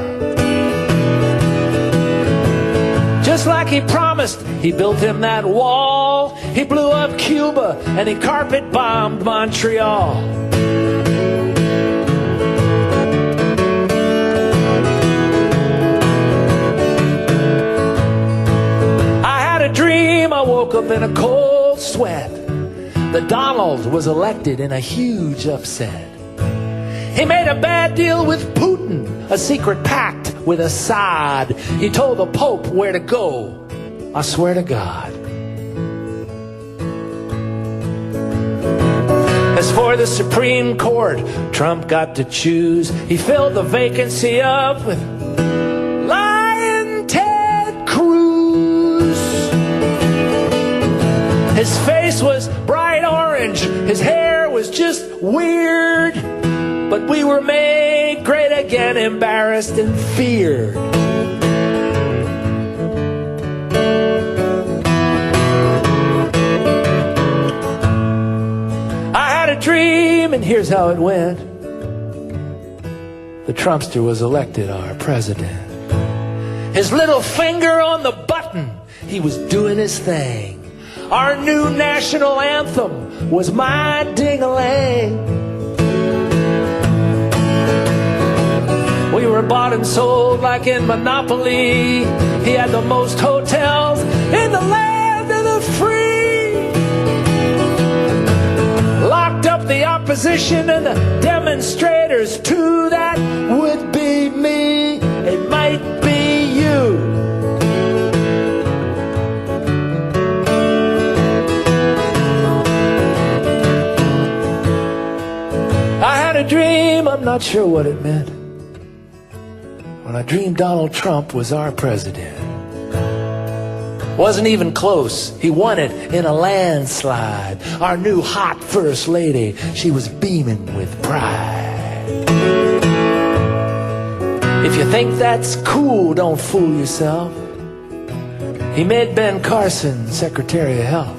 B: Just like he promised, he built him that wall. He blew up Cuba and he carpet bombed Montreal. I had a dream, I woke up in a cold sweat. That Donald was elected in a huge upset. He made a bad deal with Putin, a secret pact with Assad. He told the Pope where to go, I swear to God. As for the Supreme Court, Trump got to choose. He filled the vacancy up with Lion Ted Cruz. His face was bright orange, his hair was just weird. But we were made great again, embarrassed and feared. dream, and here's how it went. The Trumpster was elected our president. His little finger on the button, he was doing his thing. Our new national anthem was My Ding-a-Lang. We were bought and sold like in Monopoly. He had the most hotels in the land of the free. Locked up the opposition and the demonstrators too. That would be me. It might be you. I had a dream, I'm not sure what it meant, when I dreamed Donald Trump was our president. Wasn't even close. He won it in a landslide. Our new hot first lady, she was beaming with pride. If you think that's cool, don't fool yourself. He made Ben Carson Secretary of Health.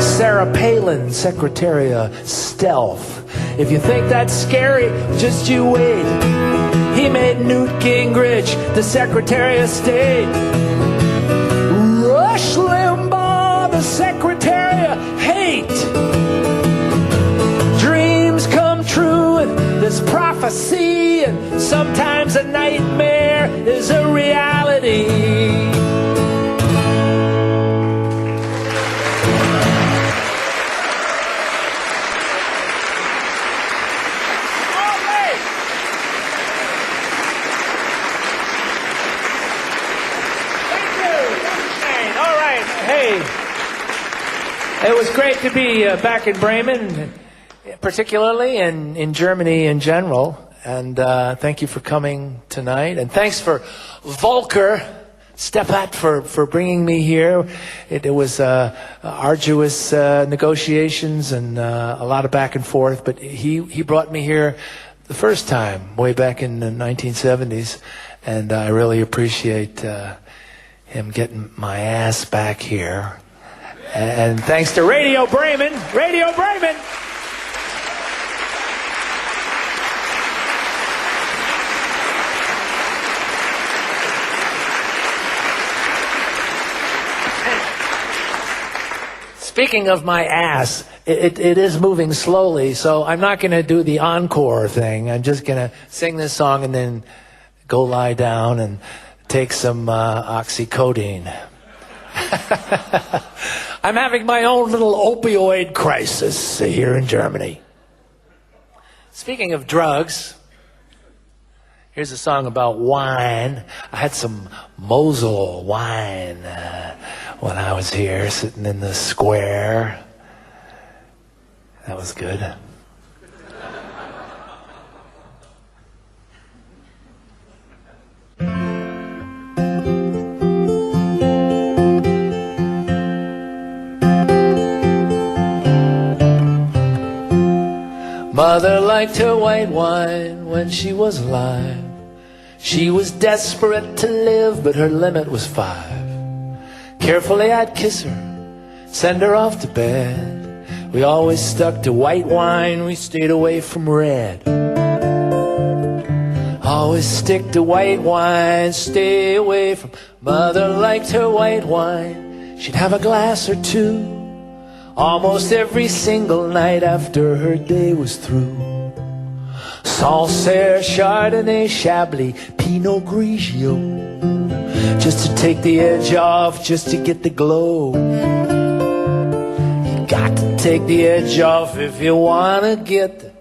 B: Sarah Palin Secretary of Stealth. If you think that's scary, just you wait. He made Newt Gingrich the Secretary of State. Rush Limbaugh the Secretary of Hate. Dreams come true and there's prophecy, and sometimes a nightmare is a reality. It was great to be back in Bremen, particularly, and in Germany in general. And thank you for coming tonight. And thanks for Volker Stepat for bringing me here. It was arduous negotiations and a lot of back and forth. But he brought me here the first time, way back in the 1970s. And I really appreciate him getting my ass back here. And thanks to Radio Bremen. Radio Bremen! Speaking of my ass, it is moving slowly, so I'm not going to do the encore thing. I'm just going to sing this song and then go lie down and take some oxycodone. I'm having my own little opioid crisis here in Germany. Speaking of drugs, here's a song about wine. I had some Mosel wine when I was here, sitting in the square. That was good. Mother liked her white wine when she was alive. She was desperate to live, but her limit was 5. Carefully I'd kiss her, send her off to bed. We always stuck to white wine, we stayed away from red. Always stick to white wine, stay away from... Mother liked her white wine, she'd have a glass or two almost every single night after her day was through. Sancerre, Chardonnay, Chablis, Pinot Grigio, just to take the edge off, just to get the glow. You got to take the edge off if you want to get the...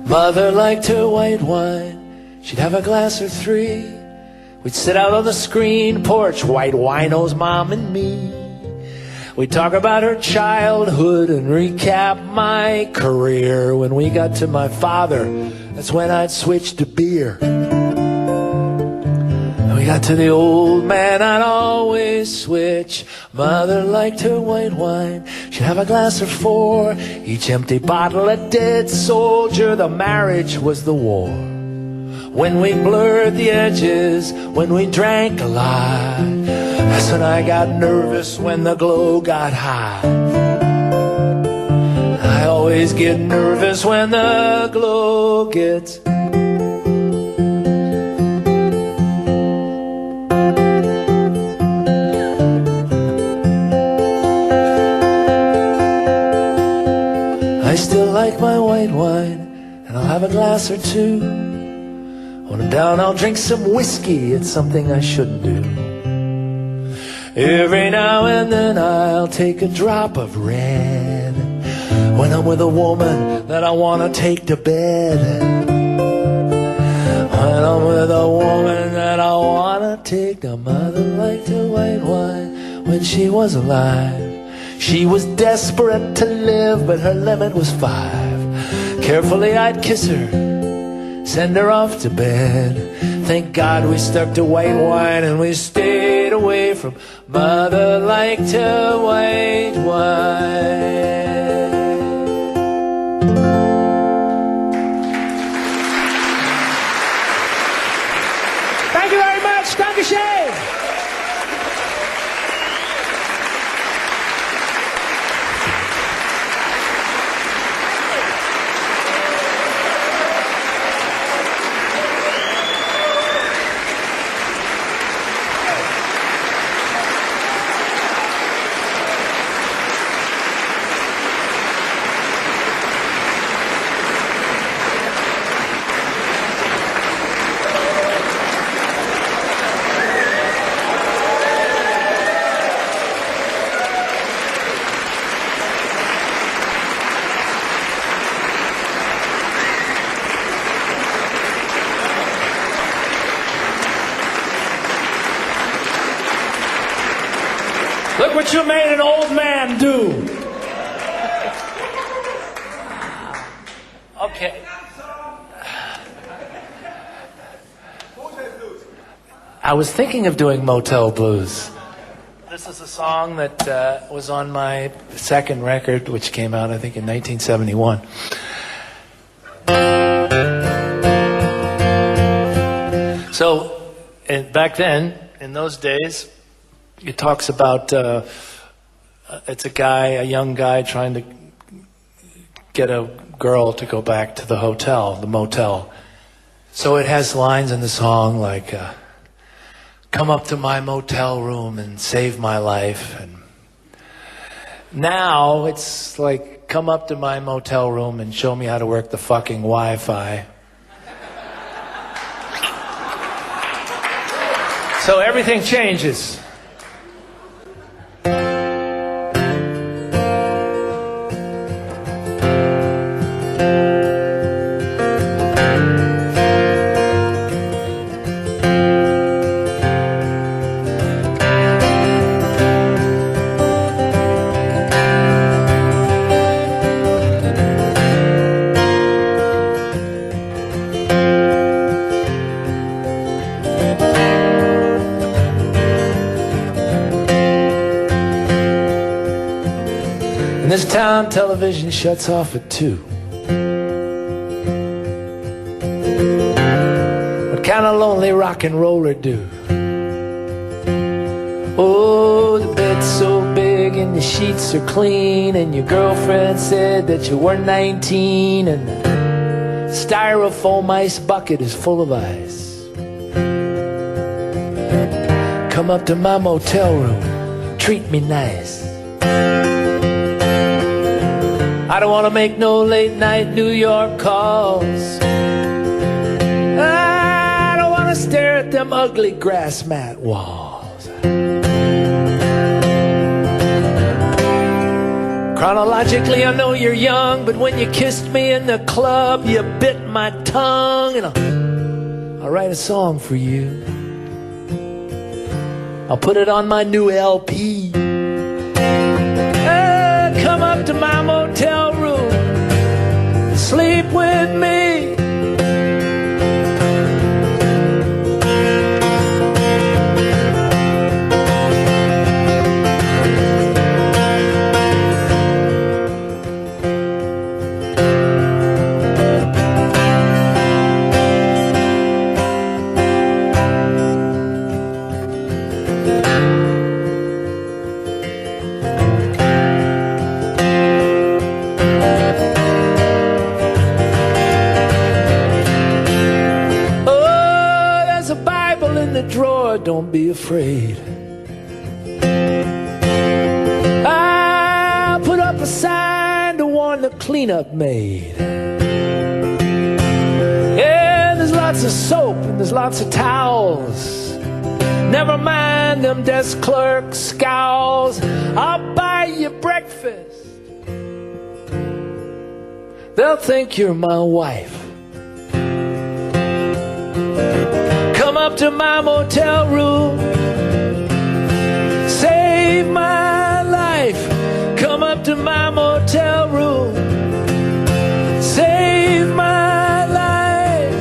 B: Mother liked her white wine, she'd have a glass or 3. We'd sit out on the screen porch, white winos, Mom and me. We'd talk about her childhood and recap my career. When we got to my father, that's when I'd switch to beer. When we got to the old man, I'd always switch. Mother liked her white wine, she'd have a glass or 4. Each empty bottle a dead soldier, the marriage was the war. when we blurred the edges, when we drank a lot. That's when I got nervous, when the glow got high. I always get nervous when the glow gets. I still like my white wine, and I'll have a glass or two. When I'm down, I'll drink some whiskey. It's something I shouldn't do. Every now and then I'll take a drop of red when I'm with a woman that I want to take to bed. When I'm with a woman that I want to take to. Mother liked her white wine when she was alive. She was desperate to live, but her limit was 5. Carefully I'd kiss her, send her off to bed. Thank God we stuck to white wine and we stayed away from Mother liked her white wine. Thank you very much. Dankeschön. Look what you made an old man do. Okay. I was thinking of doing Motel Blues. This is a song that was on my second record, which came out, I think, in 1971. So, back then, in those days, it talks about, it's a young guy trying to get a girl to go back to the hotel, the motel. So it has lines in the song like, come up to my motel room and save my life. And now it's like, come up to my motel room and show me how to work the fucking Wi-Fi. So everything changes. In this town, television shuts off at 2. What kind of lonely rock and roller do? Oh, the bed's so big and the sheets are clean, and your girlfriend said that you were 19, and the styrofoam ice bucket is full of ice. Come up to my motel room, treat me nice. I don't want to make no late night New York calls. I don't want to stare at them ugly grass mat walls. Chronologically, I know you're young, but when you kissed me in the club, you bit my tongue, and I'll write a song for you. I'll put it on my new LP. Come up to my motel room, sleep with me. be afraid. I put up a sign to warn the cleanup maid. Yeah, there's lots of soap and there's lots of towels. Never mind them desk clerk scowls. I'll buy you breakfast. They'll think you're my wife. Come up to my motel room, save my life. Come up to my motel room, save my life.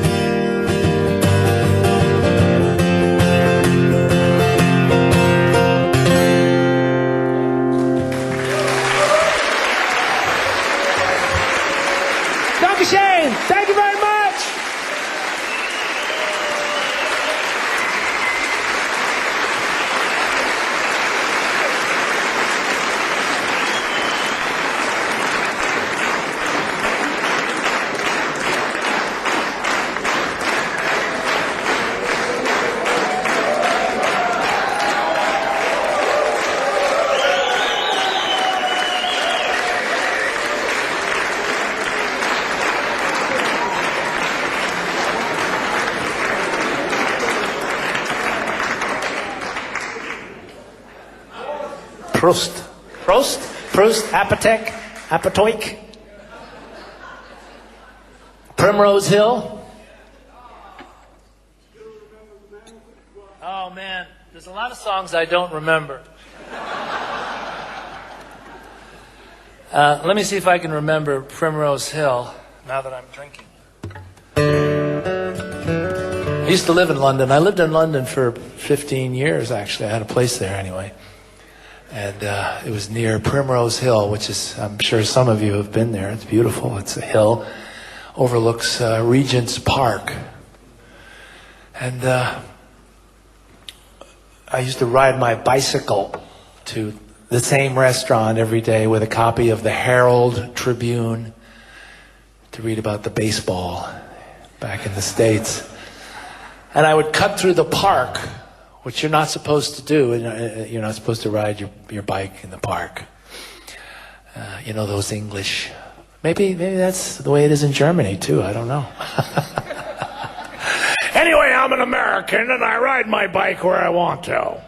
B: Dr. Shane, thank you very much. Prost, Apatoik, Primrose Hill. Oh man, there's a lot of songs I don't remember. Let me see if I can remember Primrose Hill now that I'm drinking. I used to live in London. I lived in London for 15 years, actually. I had a place there anyway. And it was near Primrose Hill, which is, I'm sure some of you have been there. It's beautiful. It's a hill. Overlooks Regent's Park. And I used to ride my bicycle to the same restaurant every day with a copy of the Herald Tribune to read about the baseball back in the States. And I would cut through the park, which you're not supposed to do. You're not supposed to ride your bike in the park. You know, those English. Maybe that's the way it is in Germany, too. I don't know. Anyway, I'm an American, and I ride my bike where I want to.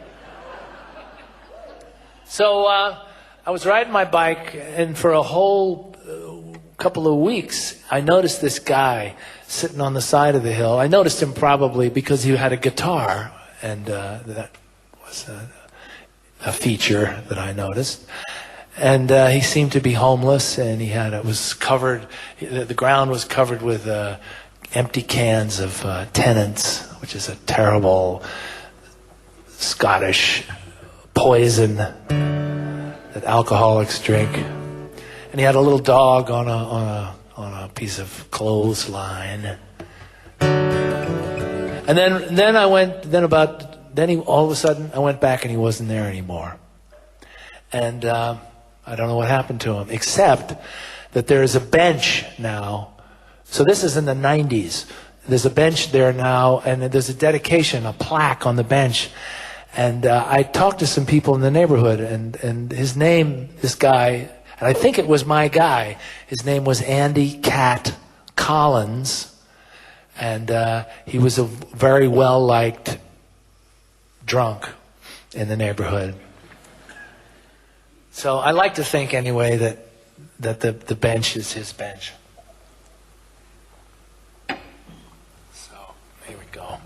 B: So I was riding my bike, and for a whole couple of weeks, I noticed this guy sitting on the side of the hill. I noticed him probably because he had a guitar. And that was a feature that I noticed. And he seemed to be homeless, and the ground was covered with empty cans of Tennent's, which is a terrible Scottish poison that alcoholics drink. And he had a little dog on a piece of clothesline. And then all of a sudden I went back and he wasn't there anymore. And I don't know what happened to him, except that there is a bench now. So this is in the 90s. There's a bench there now, and there's a dedication, a plaque on the bench. And I talked to some people in the neighborhood, and his name, this guy, and I think it was my guy, his name was Andy Cat Collins. And he was a very well-liked drunk in the neighborhood. So I like to think anyway that the bench is his bench. So here we go.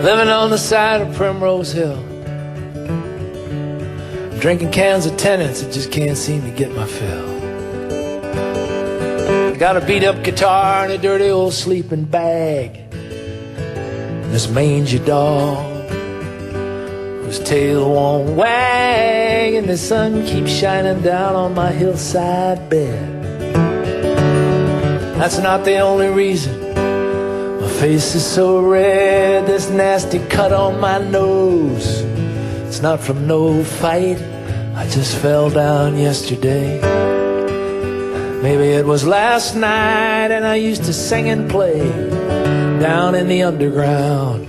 B: Living on the side of Primrose Hill, drinking cans of Tennent's, and just can't seem to get my fill. Got a beat up guitar and a dirty old sleeping bag. This mangy dog whose tail won't wag, and the sun keeps shining down on my hillside bed. That's not the only reason my face is so red. This nasty cut on my nose, it's not from no fight. I just fell down yesterday. Maybe it was last night and I used to sing and play down in the underground.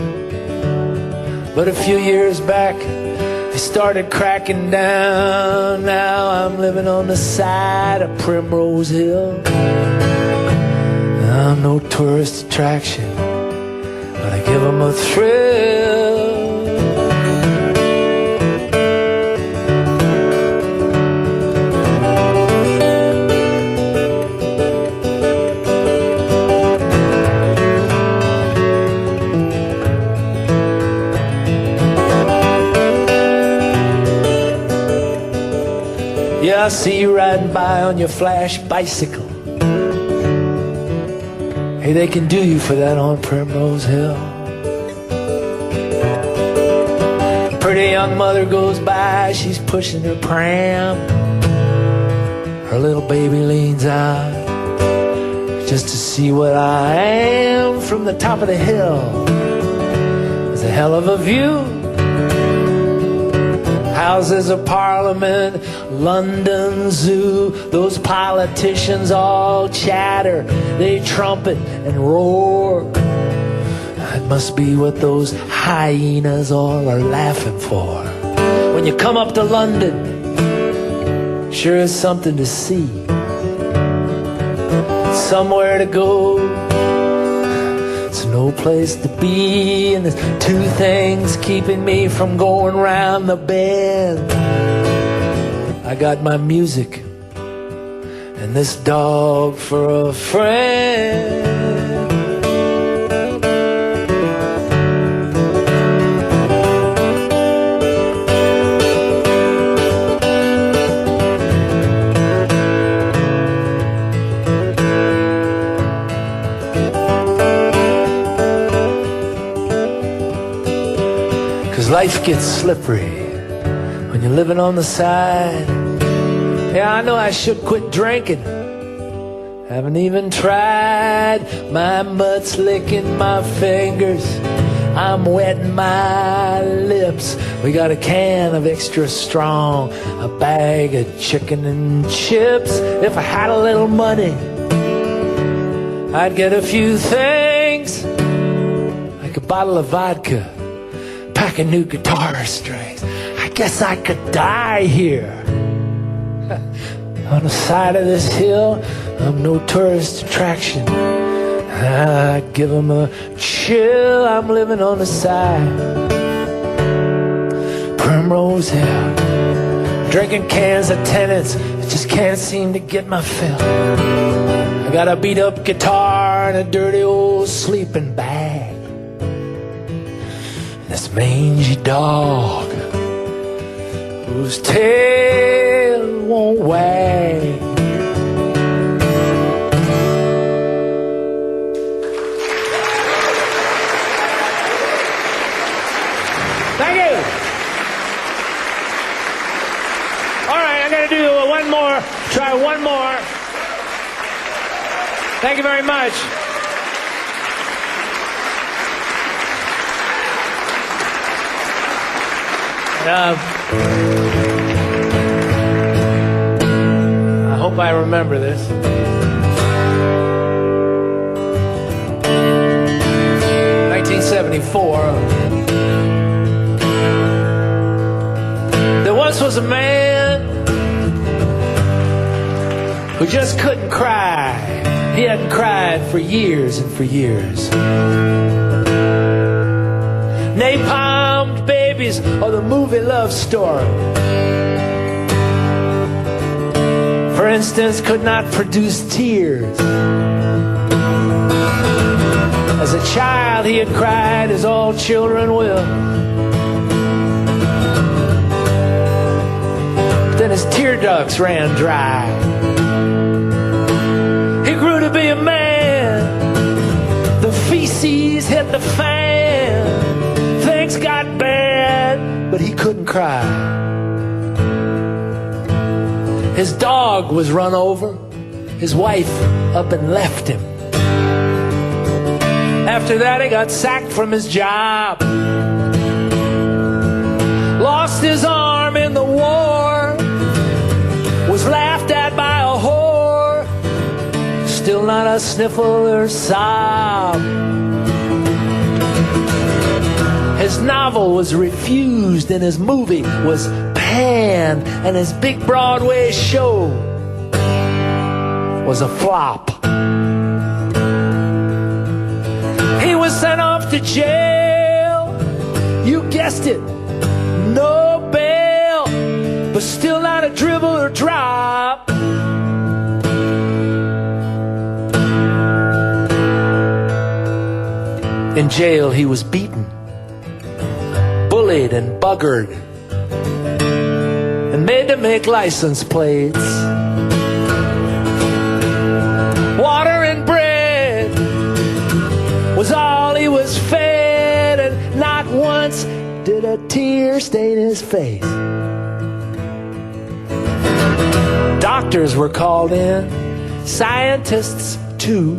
B: But a few years back, they started cracking down. Now I'm living on the side of Primrose Hill. I'm no tourist attraction, but I give them a thrill. Yeah, I see you riding by on your flash bicycle. Hey, they can do you for that on Primrose Hill. A pretty young mother goes by, she's pushing her pram. Her little baby leans out just to see what I am. From the top of the hill, it's a hell of a view. Houses of Parliament, London Zoo, those politicians all chatter, they trumpet and roar. It must be what those hyenas all are laughing for. When you come up to London, sure is something to see. Somewhere to go, it's no place to be. And there's two things keeping me from going round the bend. I got my music and this dog for a friend. 'Cause life gets slippery when you're living on the side. Yeah, I know I should quit drinking, haven't even tried. My butt's licking my fingers, I'm wetting my lips. We got a can of extra strong, a bag of chicken and chips. If I had a little money, I'd get a few things, like a bottle of vodka, pack of new guitar strings. I guess I could die here. On the side of this hill, I'm no tourist attraction. I give them a chill. I'm living on the side, Primrose Hill, drinking cans of Tennent's. I just can't seem to get my fill. I got a beat up guitar and a dirty old sleeping bag. This mangy dog whose tail won't wag. Thank you. All right, I'm going to do one more. Try one more. Thank you very much. I hope I remember this. There once was a man who just couldn't cry. He hadn't cried for years and for years. Napalmed babies or the movie Love Story, for instance, could not produce tears. As a child he had cried as all children will. Then his tear ducts ran dry. He grew to be a man. The feces hit the fan. Things got bad, but he couldn't cry. His dog was run over. His wife up and left him. After that he got sacked from his job, lost his arm in the war, was laughed at by a whore. a sniffle or sob. His novel was refused and his movie was panned, and his big Broadway show was a flop. He was sent off to jail. You guessed it, no bail, but still not a dribble or drop. In jail he was beaten, bullied and buggered, and made to make license plates. Water and bread was all he was fed, and not once did a tear stain his face. Doctors were called in, scientists too.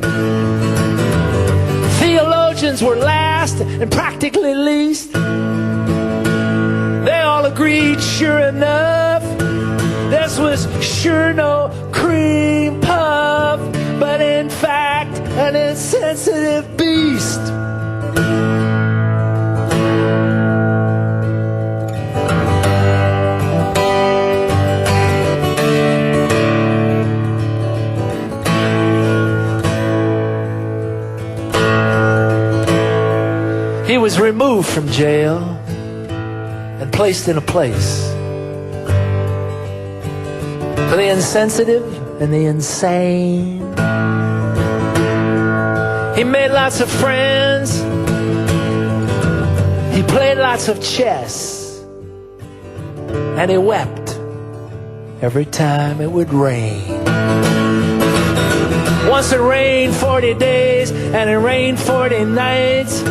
B: Theologians were last and practically least. They all agreed, sure enough, this was sure no cream puff, but in fact an insensitive beast. He was removed from jail and placed in a place for the insensitive and the insane. He made lots of friends. He played lots of chess. And he wept every time it would rain. Once it rained 40 days, and it rained 40 nights.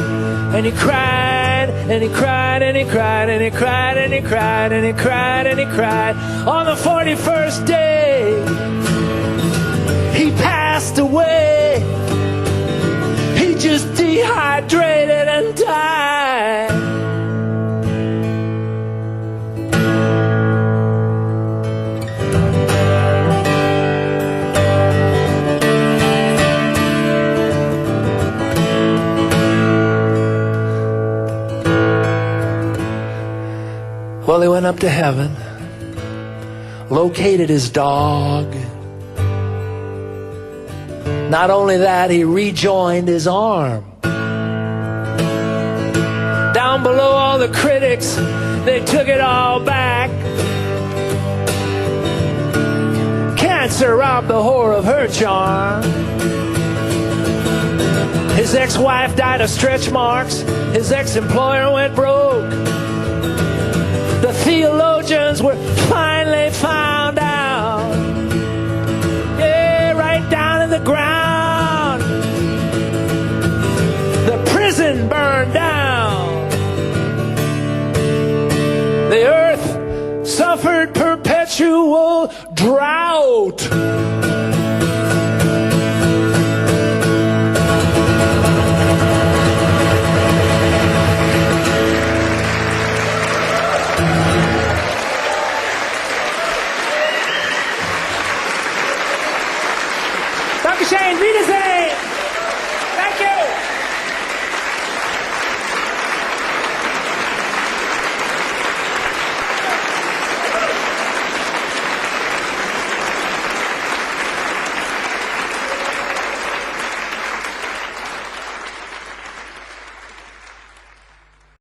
B: And he cried, and he cried, and he cried, and he cried, and he cried, and he cried, and he cried. On the 41st day, he passed away. He just dehydrated and died. Well, he went up to heaven, located his dog. Not only that, he rejoined his arm. Down below, all the critics, they took it all back. Cancer robbed the whore of her charm. His ex-wife died of stretch marks. His ex-employer went broke. The theologians were finally found out. Yeah, right down in the ground. The prison burned down. The earth suffered perpetual drought.
C: Dankeschön, Wiedersehen!